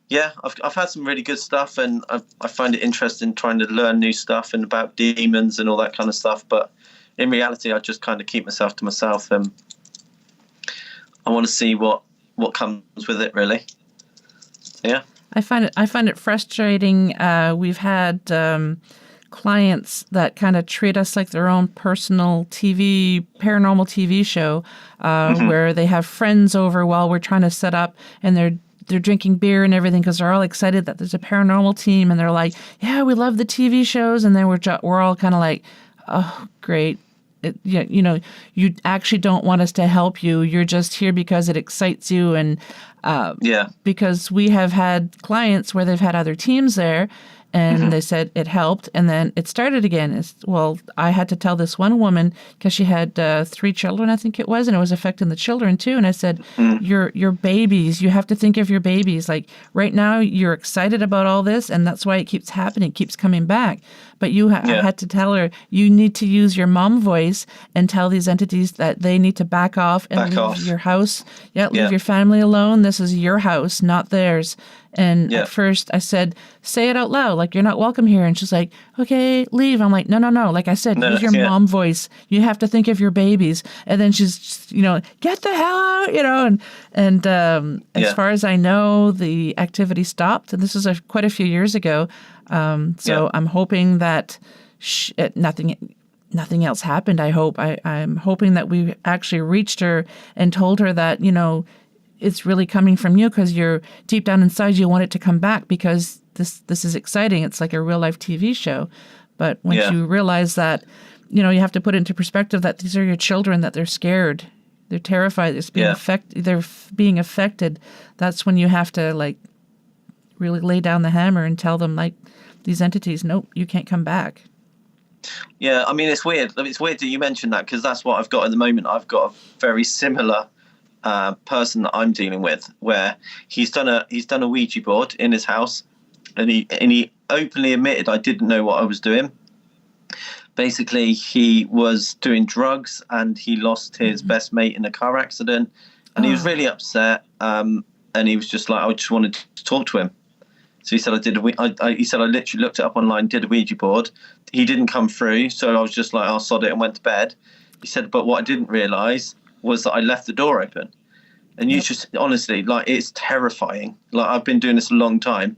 yeah, I've had some really good stuff, and I find it interesting trying to learn new stuff and about demons and all that kind of stuff. But in reality, I just kind of keep myself to myself, and I want to see what comes with it, really. So, yeah, I find it frustrating. We've had clients that kind of treat us like their own personal paranormal TV show, where they have friends over while we're trying to set up, and they're drinking beer and everything because they're all excited that there's a paranormal team, and they're like, "Yeah, we love the TV shows," and then we're all kind of like, "Oh, great." You know, you actually don't want us to help you. You're just here because it excites you, and because we have had clients where they've had other teams there, and they said it helped, and then it started again. I had to tell this one woman because she had 3 children, I think it was, and it was affecting the children too. And I said, "Your babies. You have to think of your babies. Like right now, you're excited about all this, and that's why it keeps happening, keeps coming back. But I had to tell her you need to use your mom voice and tell these entities that they need to back off and leave your house. Leave your family alone. This is your house, not theirs." And at first I said, "Say it out loud, like you're not welcome here." And she's like, "Okay, leave." I'm like, no. Like I said, use your mom voice. You have to think of your babies. And then she's just, "Get the hell out," And as far as I know, the activity stopped. And this is quite a few years ago. So I'm hoping that nothing else happened, I hope. I'm hoping that we actually reached her and told her that, it's really coming from you because you're deep down inside, you want it to come back because this is exciting. It's like a real life TV show. But once you realize that, you have to put it into perspective that these are your children, that they're scared, they're terrified, they're being affected. That's when you have to like really lay down the hammer and tell them like these entities, nope, you can't come back. Yeah, I mean, it's weird. It's weird that you mentioned that because that's what I've got at the moment. I've got a very similar person that I'm dealing with, where he's done a Ouija board in his house, and he openly admitted, "I didn't know what I was doing." Basically, he was doing drugs and he lost his best mate in a car accident, and he was really upset. And he was just like, I just wanted to talk to him. So he said, he said, I literally looked it up online, did a Ouija board. He didn't come through, so I was just like, I'll sod it, and went to bed. He said, but what I didn't realise was that I left the door open. And you just, honestly, like, it's terrifying. Like, I've been doing this a long time,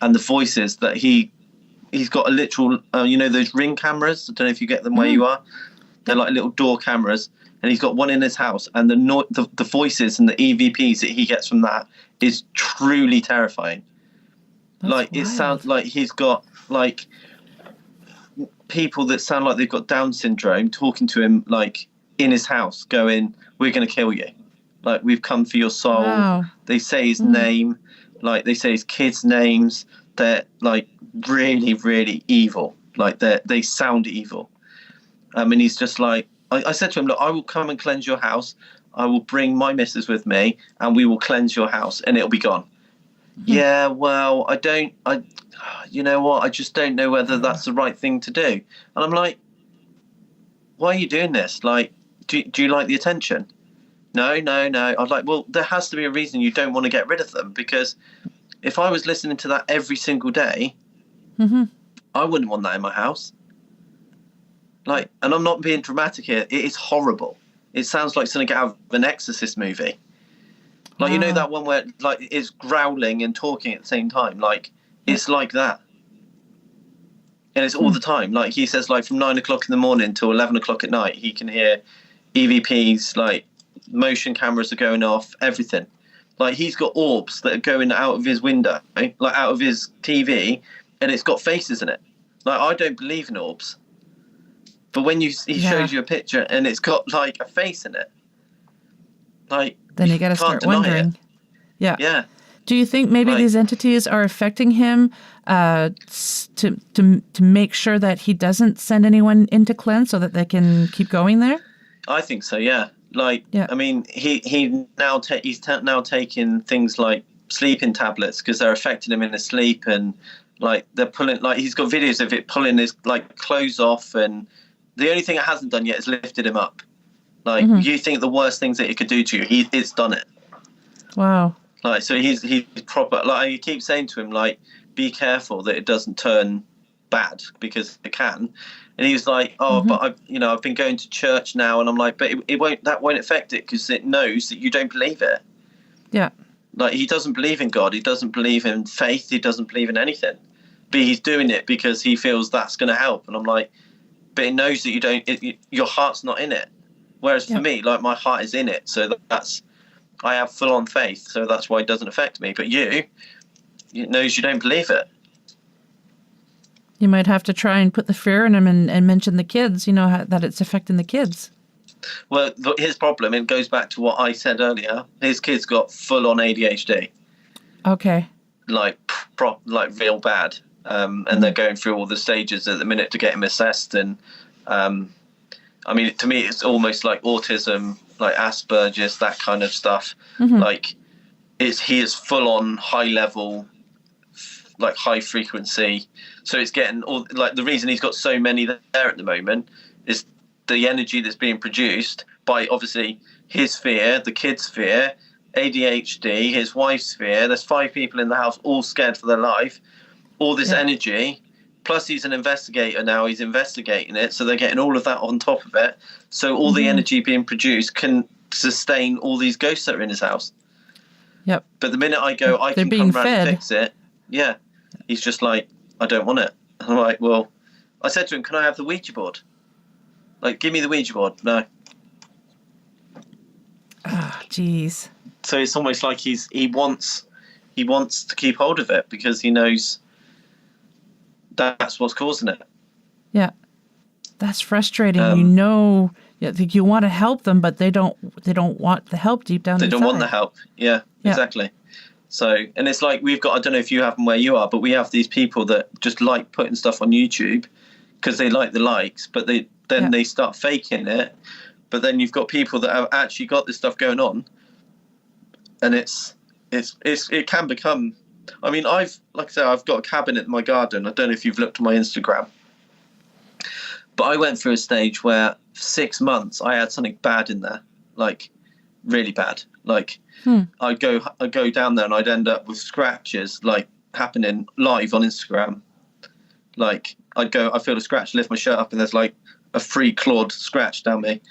and the voices that he's got a literal, those Ring cameras. I don't know if you get them where you are. They're like little door cameras, and he's got one in his house. And the voices and the EVPs that he gets from that is truly terrifying. That's like wild. It sounds like he's got like people that sound like they've got Down syndrome talking to him like in his house, going, "We're going to kill you. Like, we've come for your soul." Wow. They say his name, like they say his kids' names. They're like really, really evil. Like they sound evil. And he's just like, I said to him, "Look, I will come and cleanse your house. I will bring my missus with me and we will cleanse your house and it'll be gone. Yeah, well, you know what? I just don't know whether that's the right thing to do. And I'm like, why are you doing this? Like, do you like the attention? No. I was like, well, there has to be a reason you don't want to get rid of them, because if I was listening to that every single day, I wouldn't want that in my house. Like, and I'm not being dramatic here. It is horrible. It sounds like something out of an Exorcist movie. Like, you know that one where, like, it's growling and talking at the same time? Like, it's like that. And it's all the time. Like, he says, like, from 9 o'clock in the morning till 11 o'clock at night, he can hear EVPs, like, motion cameras are going off, everything. Like, he's got orbs that are going out of his window, like, out of his TV, and it's got faces in it. Like, I don't believe in orbs. But when he shows you a picture and it's got, like, a face in it, like, then you got to start wondering. Yeah. Yeah. Do you think maybe these entities are affecting him to make sure that he doesn't send anyone into cleanse so that they can keep going there? I think so, yeah. Like, I mean, he's now taking things like sleeping tablets because they're affecting him in his sleep, and like they're pulling, like he's got videos of it pulling his like clothes off, and the only thing it hasn't done yet is lifted him up. Like, you think the worst things that it could do to you, it's done it. Wow. Like, so he's proper. Like, I keep saying to him, like, be careful that it doesn't turn bad, because it can. And he was like, but I've been going to church now, and I'm like, but that won't affect it because it knows that you don't believe it. Yeah. Like, he doesn't believe in God. He doesn't believe in faith. He doesn't believe in anything. But he's doing it because he feels that's going to help. And I'm like, but it knows that you don't. Your heart's not in it. Whereas for me, like, my heart is in it. So I have full on faith. So that's why it doesn't affect me. But it knows you don't believe it. You might have to try and put the fear in him and mention the kids, that it's affecting the kids. Well, his problem, it goes back to what I said earlier. His kids got full on ADHD. Okay. Like real bad. And they're going through all the stages at the minute to get him assessed. And I mean, to me, it's almost like autism, like Asperger's, that kind of stuff. Like, he is full on high level, like high frequency. So it's getting all, like, the reason he's got so many there at the moment is the energy that's being produced by obviously his fear, the kid's fear, ADHD, his wife's fear. There's 5 people in the house all scared for their life. All this energy, plus he's an investigator now, he's investigating it, so they're getting all of that on top of it. So all the energy being produced can sustain all these ghosts that are in his house. Yep. But the minute I go, I can come round and fix it, he's just like, I don't want it. And I'm like, well, I said to him, can I have the Ouija board? Like, give me the Ouija board. No. Ah, jeez. So it's almost like he wants to keep hold of it because he knows that's what's causing it. Yeah. That's frustrating. You want to help them, but they don't want the help deep down inside. They don't want the help. Yeah, exactly. So, and it's like, we've got, I don't know if you have them where you are, but we have these people that just like putting stuff on YouTube because they like the likes, but they start faking it. But then you've got people that have actually got this stuff going on, and it can become. I mean, I've got a cabinet in my garden. I don't know if you've looked at my Instagram, but I went through a stage where for 6 months I had something bad in there, like really bad. Like I'd go down there and I'd end up with scratches like happening live on Instagram. Like I feel a scratch, lift my shirt up, and there's like a 3 clawed scratch down me.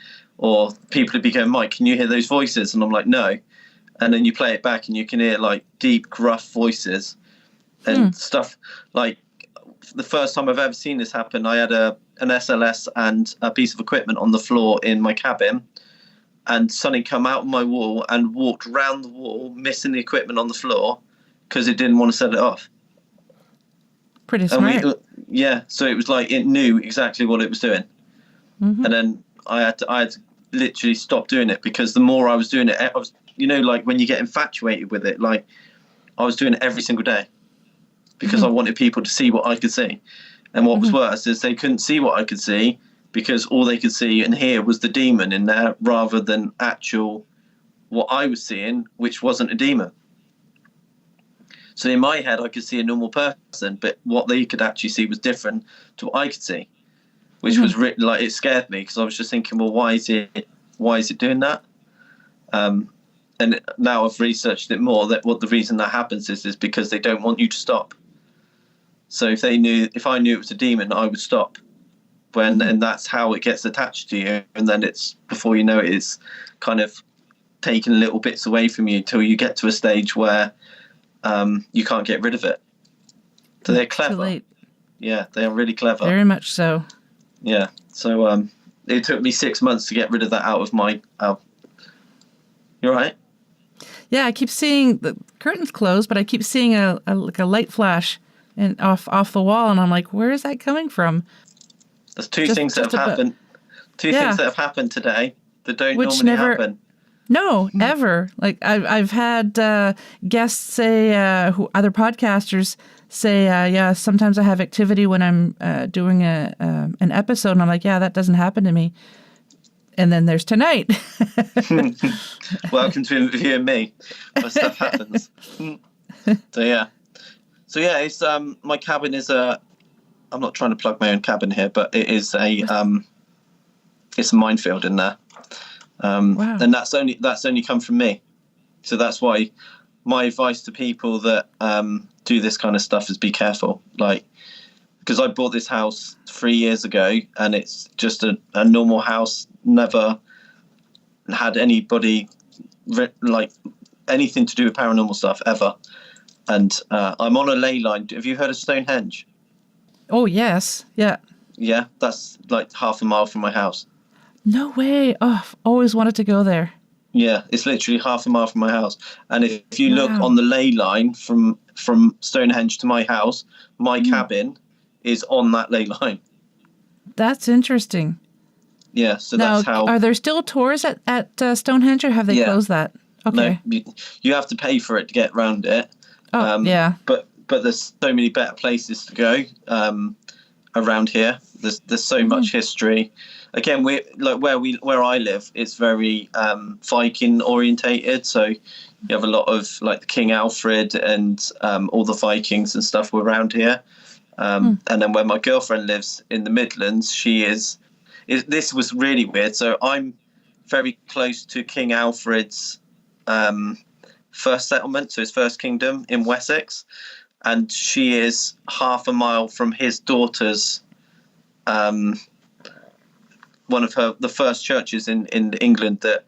Or people would be going, Mike, can you hear those voices? And I'm like, no. And then you play it back and you can hear like deep, gruff voices and stuff. Like, the first time I've ever seen this happen, I had an SLS and a piece of equipment on the floor in my cabin, and something come out of my wall and walked round the wall, missing the equipment on the floor because it didn't want to set it off. Pretty smart. So it was like it knew exactly what it was doing. And then I had to literally stop doing it, because the more I was doing it, I was, like when you get infatuated with it, like I was doing it every single day because I wanted people to see what I could see. And what was worse is they couldn't see what I could see because all they could see and hear was the demon in there rather than actual what I was seeing, which wasn't a demon. So in my head, I could see a normal person, but what they could actually see was different to what I could see, which was like, it scared me, because I was just thinking, well, why is it doing that? And now I've researched it more, that what the reason that happens is because they don't want you to stop. So if I knew it was a demon, I would stop. And that's how it gets attached to you, and then it's, before you know it, it's kind of taking little bits away from you till you get to a stage where you can't get rid of it. So they're clever. Too late. Yeah, they are really clever. Very much so. Yeah. So it took me 6 months to get rid of that out of my. You're right. Yeah, I keep seeing the curtains closed, but I keep seeing a light flash and off the wall, and I'm like, where is that coming from? There's two things that have happened. Things that have happened today that don't normally happen. No, ever. Like I've had guests say, other podcasters say, yeah, sometimes I have activity when I'm doing an episode, and I'm like, yeah, that doesn't happen to me. And then there's tonight. Welcome to interviewing me. When stuff happens. So yeah, it's my cabin is a. I'm not trying to plug my own cabin here, but it is it's a minefield in there. Wow. And that's only come from me. So that's why my advice to people that do this kind of stuff is be careful. Like, because I bought this house 3 years ago, and it's just a normal house, never had anybody like anything to do with paranormal stuff ever. And I'm on a ley line. Have you heard of Stonehenge? Oh, yes. Yeah. Yeah, that's like half a mile from my house. No way. Oh, I've always wanted to go there. Yeah, it's literally half a mile from my house. And if you look on the ley line from Stonehenge to my house, my cabin is on that ley line. That's interesting. Yeah, so now, that's how... Are there still tours at Stonehenge, or have they closed that? Okay. No, you have to pay for it to get around it. Oh, yeah. But there's so many better places to go around here. There's so much history. Again, we like where I live. It's very Viking orientated. So you have a lot of like the King Alfred and all the Vikings and stuff were around here. And then where my girlfriend lives in the Midlands, this was really weird. So I'm very close to King Alfred's first settlement, so his first kingdom in Wessex. And she is half a mile from his daughter's, one of the first churches in England that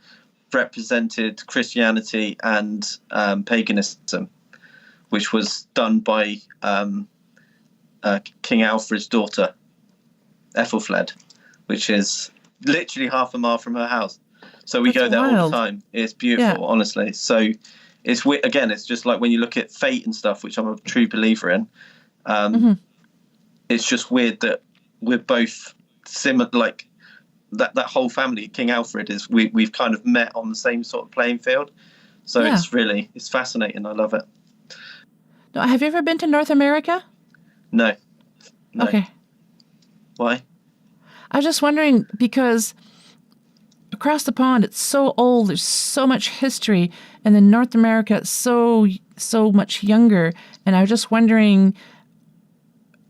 represented Christianity and paganism, which was done by King Alfred's daughter, Ethelfled, which is literally half a mile from her house. So we go there all the time. It's beautiful, honestly. So it's again, it's just like when you look at fate and stuff, which I'm a true believer in. It's just weird that we're both similar. Like that whole family, King Alfred, is we've kind of met on the same sort of playing field. So it's fascinating. I love it. Now, have you ever been to North America? No. Okay. Why? I was just wondering, because across the pond, it's so old. There's so much history, and then North America, it's so much younger. And I was just wondering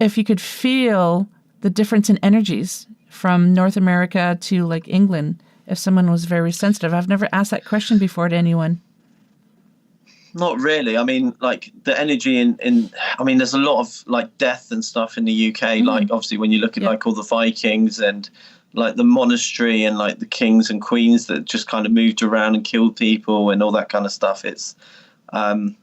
if you could feel the difference in energies from North America to like England, if someone was very sensitive. I've never asked that question before to anyone. Not really. I mean, like the energy I mean, there's a lot of like death and stuff in the UK. Like obviously when you look at like all the Vikings and like the monastery and like the kings and queens that just kind of moved around and killed people and all that kind of stuff. It's, I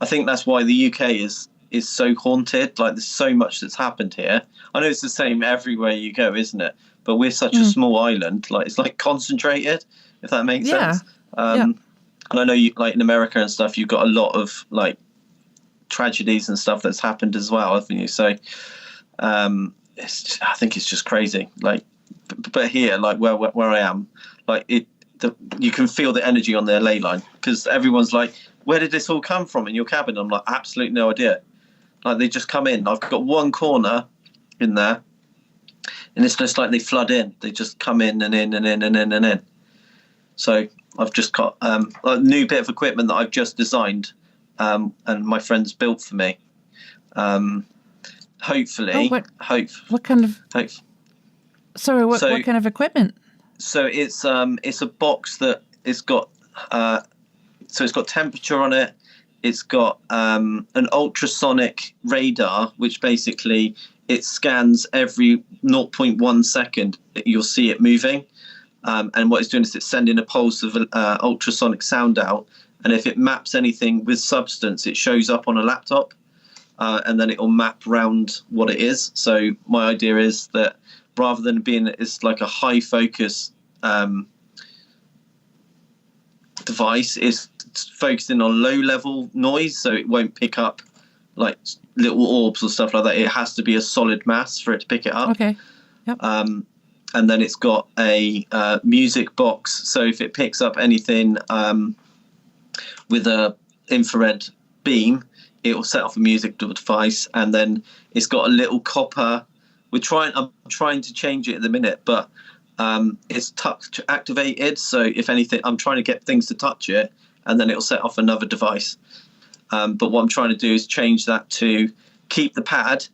think that's why the UK is so haunted. Like there's so much that's happened here. I know it's the same everywhere you go, isn't it? But we're such a small island. Like it's like concentrated, if that makes sense. And I know you like in America and stuff, you've got a lot of like tragedies and stuff that's happened as well, haven't you? So I think it's just crazy. Like, but here, like where I am, like you can feel the energy on their ley line, because everyone's like, where did this all come from in your cabin? I'm like, absolutely no idea. Like they just come in. I've got one corner in there, and it's just like they flood in. They just come in and in and in and in and in. So I've just got a new bit of equipment that I've just designed, and my friend's built for me. Hopefully, what kind of? Sorry, what kind of equipment? So it's a box that it's got it's got temperature on it. It's got an ultrasonic radar, which basically it scans every 0.1 second. You'll see it moving. And what it's doing is it's sending a pulse of ultrasonic sound out. And if it maps anything with substance, it shows up on a laptop. And then it will map around what it is. So my idea is that rather than being it's like a high focus device, it's focusing on low level noise, so it won't pick up like little orbs or stuff like that. It has to be a solid mass for it to pick it up. Okay. Yep. And then it's got a music box, so if it picks up anything with a infrared beam, it will set off a music device. And then it's got a little copper. I'm trying to change it at the minute, but it's touch activated, so if anything, I'm trying to get things to touch it, and then it'll set off another device. But what I'm trying to do is change that to keep the pad,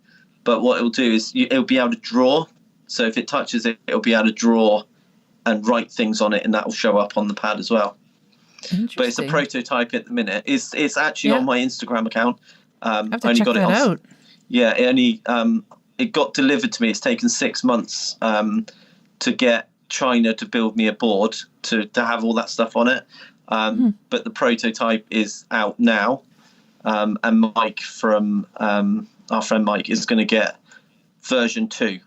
but what it'll do is it'll be able to draw. So if it touches it, it'll be able to draw and write things on it, and that will show up on the pad as well. But it's a prototype at the minute. It's actually on my Instagram account. I have to check that out. Yeah, it got delivered to me. It's taken 6 months to get China to build me a board to have all that stuff on it. But the prototype is out now. And Mike from our friend Mike is going to get version 2,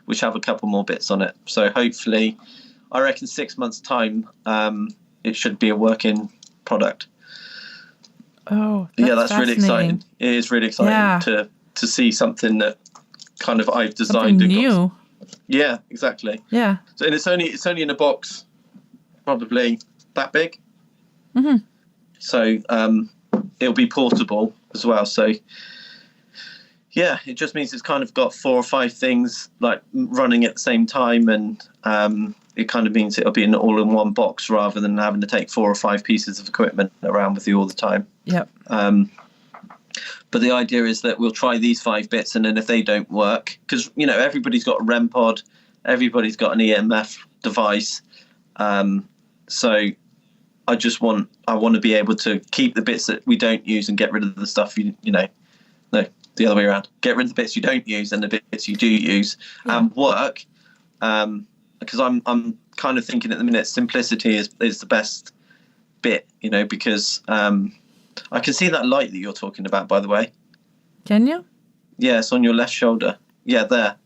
which have a couple more bits on it. So hopefully, I reckon 6 months' time, it should be a working product. Oh, that's really exciting. It is really exciting to see something that kind of I've designed. Something new. Yeah, exactly. Yeah. So, and it's only in a box, probably that big. Mm-hmm. So it'll be portable as well. So yeah, it just means it's kind of got 4 or 5 things like running at the same time, and it kind of means it'll be an all-in-one box rather than having to take 4 or 5 pieces of equipment around with you all the time. Yep. But the idea is that we'll try these 5 bits, and then if they don't work, because everybody's got a REM pod, everybody's got an EMF device, so I want to be able to keep the bits that we don't use and get rid of the stuff no, the other way around. Get rid of the bits you don't use and the bits you do use and work. Because I'm kind of thinking at the minute simplicity is the best bit, because I can see that light that you're talking about, by the way. Can you? Yeah, it's on your left shoulder. Yeah, there.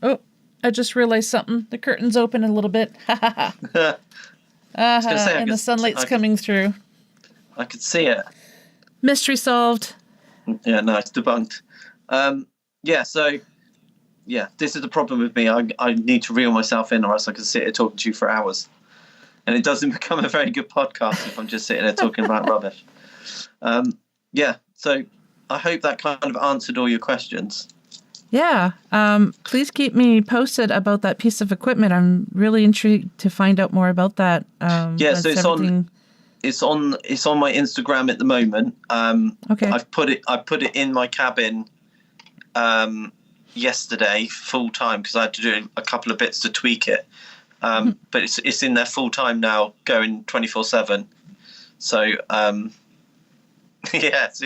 Oh, I just realized something. The curtain's open a little bit. And the sunlight's coming through. I could see it. Mystery solved. Yeah, nice. Debunked. This is the problem with me. I need to reel myself in, or else I can sit here talking to you for hours. And it doesn't become a very good podcast if I'm just sitting there talking about rubbish. So I hope that kind of answered all your questions. Yeah. Please keep me posted about that piece of equipment. I'm really intrigued to find out more about that. So it's on my Instagram at the moment. Okay. I put it in my cabin yesterday full time because I had to do a couple of bits to tweak it. But it's in there full time now, going 24/7. So see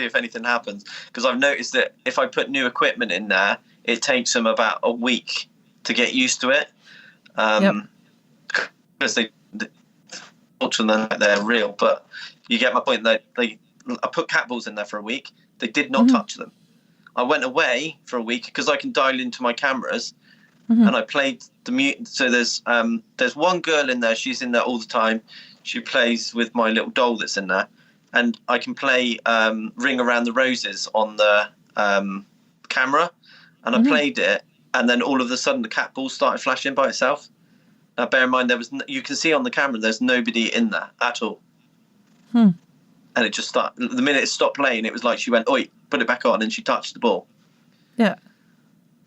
if anything happens, because I've noticed that if I put new equipment in there, it takes them about a week to get used to it. Because they're real, but you get my point. That I put cat balls in there for a week. They did not touch them. I went away for a week because I can dial into my cameras. And I played the mute. So there's one girl in there. She's in there all the time. She plays with my little doll that's in there, and I can play Ring Around the Roses on the camera. And I played it, and then all of a sudden the cat ball started flashing by itself. Now, bear in mind you can see on the camera there's nobody in there at all. And it just started. The minute it stopped playing, it was like she went, "Oi, put it back on," and she touched the ball. Yeah.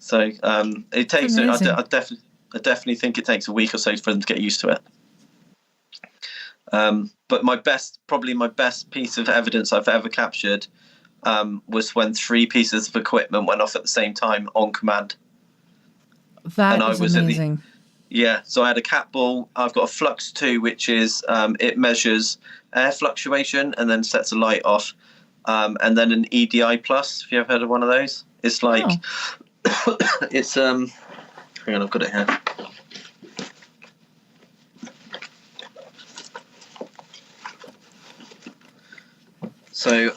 So it takes. I definitely think it takes a week or so for them to get used to it. But probably my best piece of evidence I've ever captured was when 3 pieces of equipment went off at the same time on command. That is amazing. So I had a cat ball. I've got a Flux 2, which is it measures air fluctuation and then sets a light off. And then an EDI Plus, if you ever heard of one of those. It's like, it's, hang on, I've got it here. So,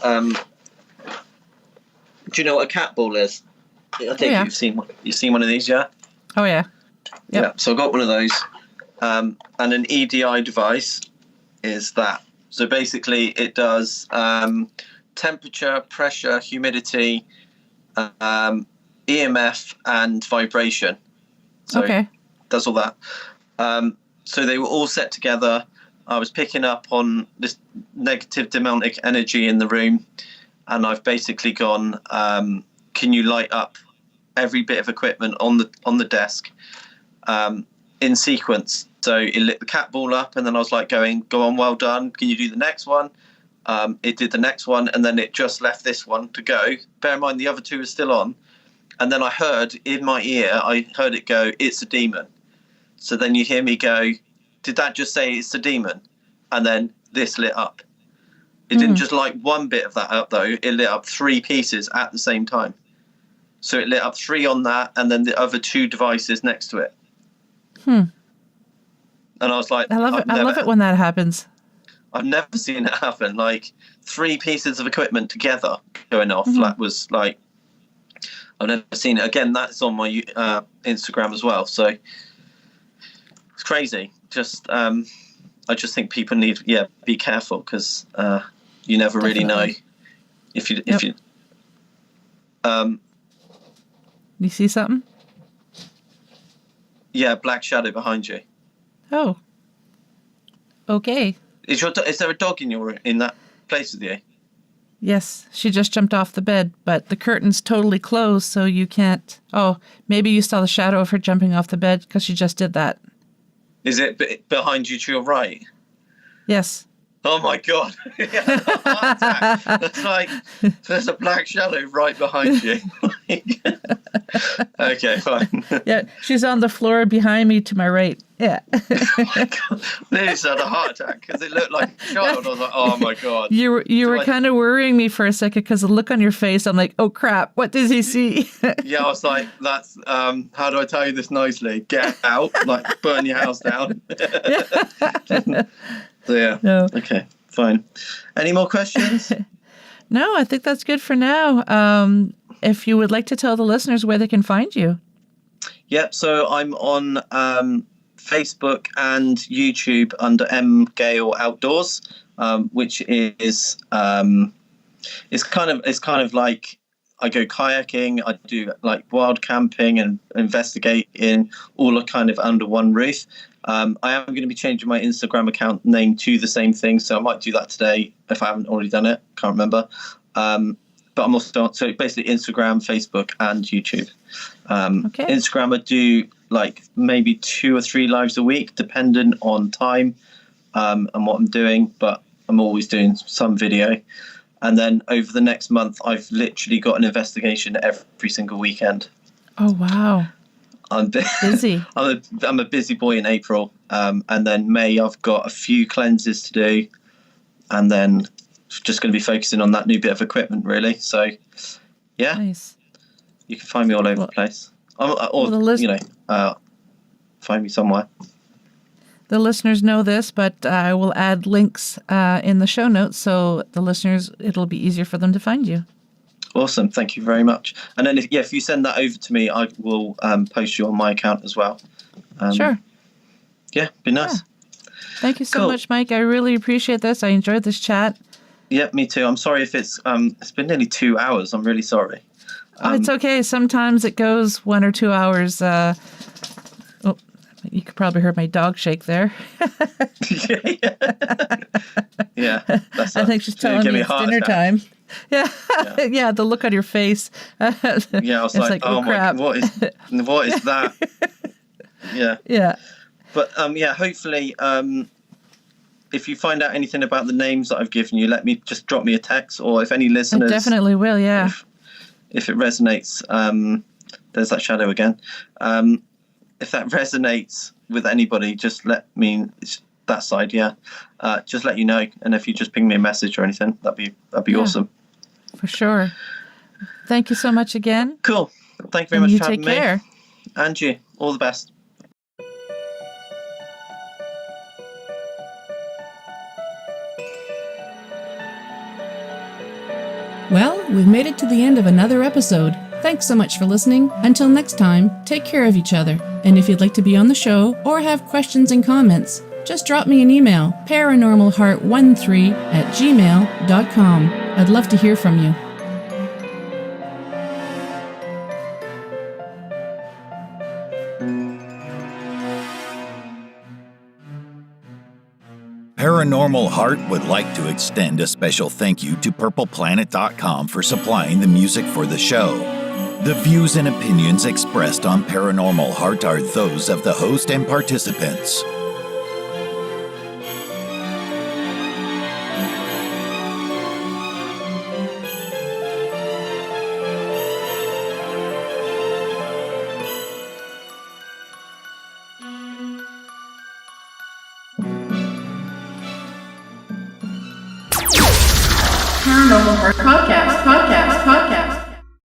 do you know what a cat ball is? I think you've seen one of these, yeah? Oh, yeah. Yep. Yeah, so I got one of those. And an EDI device is that. So basically it does temperature, pressure, humidity, EMF, and vibration. So it does all that. So they were all set together. I was picking up on this negative demonic energy in the room, and I've basically gone, can you light up every bit of equipment on the desk in sequence? So it lit the cat ball up, and then I was like go on, well done, can you do the next one? It did the next one, and then it just left this one to go. Bear in mind the other 2 are still on. And then I heard in my ear, it go, it's a demon. So then you hear me go, did that just say it's a demon? And then this lit up. It didn't just light one bit of that up, though. It lit up 3 pieces at the same time. So it lit up 3 on that, and then the other 2 devices next to it. And I was like, I love it when that happens. I've never seen it happen. Like 3 pieces of equipment together going off. That was like, I've never seen it. Again, that's on my Instagram as well. So it's crazy. I just think people need, be careful, because you never really know if you. You see something? Yeah, black shadow behind you. Oh. Okay. Is there a dog in that place with you? Yes, she just jumped off the bed, but the curtain's totally closed, so you can't. Oh, maybe you saw the shadow of her jumping off the bed because she just did that. Is it behind you to your right? Yes. Oh my God. It's like there's a black shadow right behind you. Okay, fine. Yeah, she's on the floor behind me to my right. Yeah. Oh my God. Nearly had a heart attack because it looked like a child. I was like, oh my God. You were kind of worrying me for a second because the look on your face, I'm like, oh crap, what does he see? Yeah, I was like, that's, how do I tell you this nicely? Get out, like burn your house down. So yeah. No. Okay, fine. Any more questions? No, I think that's good for now. If you would like to tell the listeners where they can find you. Yep. So I'm on Facebook and YouTube under Gale Outdoors, which is it's kind of like I go kayaking, I do like wild camping and investigating, all kind of under one roof. I am going to be changing my Instagram account name to the same thing, so I might do that today if I haven't already done it. Can't remember. But I'm also so basically Instagram, Facebook, and YouTube. Instagram, I do like maybe 2 or 3 lives a week, depending on time and what I'm doing. But I'm always doing some video. And then over the next month, I've literally got an investigation every single weekend. Oh wow! I'm busy. I'm a busy boy in April, and then May I've got a few cleanses to do, and then just going to be focusing on that new bit of equipment, really. So, yeah, nice. You can find me all over the place, find me somewhere. The listeners know this, but I will add links in the show notes, so the listeners, it'll be easier for them to find you. Awesome, thank you very much. And then if you send that over to me, I will post you on my account as well. Sure. Yeah, be nice. Yeah. Thank you so much, Mike. I really appreciate this. I enjoyed this chat. Yeah, me too. I'm sorry if it's been nearly 2 hours. I'm really sorry. It's okay. Sometimes it goes 1 or 2 hours. You could probably hear my dog shake there. Yeah. I think she's telling me it's dinner time. Yeah. Yeah, the look on your face. Yeah, I was like, oh crap. what is that? Yeah. Yeah. But hopefully if you find out anything about the names that I've given you, drop me a text, or if any I listeners, definitely will, yeah. If it resonates, there's that shadow again. If that resonates with anybody, just let me, that side, just let you know. And if you just ping me a message or anything, that'd be awesome. For sure. Thank you so much again. Cool. Thank you very much for having me. You take care. And you. All the best. Well, we've made it to the end of another episode. Thanks so much for listening. Until next time, take care of each other. And if you'd like to be on the show or have questions and comments, just drop me an email, paranormalheart13@gmail.com. I'd love to hear from you. Paranormal Heart would like to extend a special thank you to purpleplanet.com for supplying the music for the show. The views and opinions expressed on Paranormal Heart are those of the host and participants. Paranormal Heart Podcast.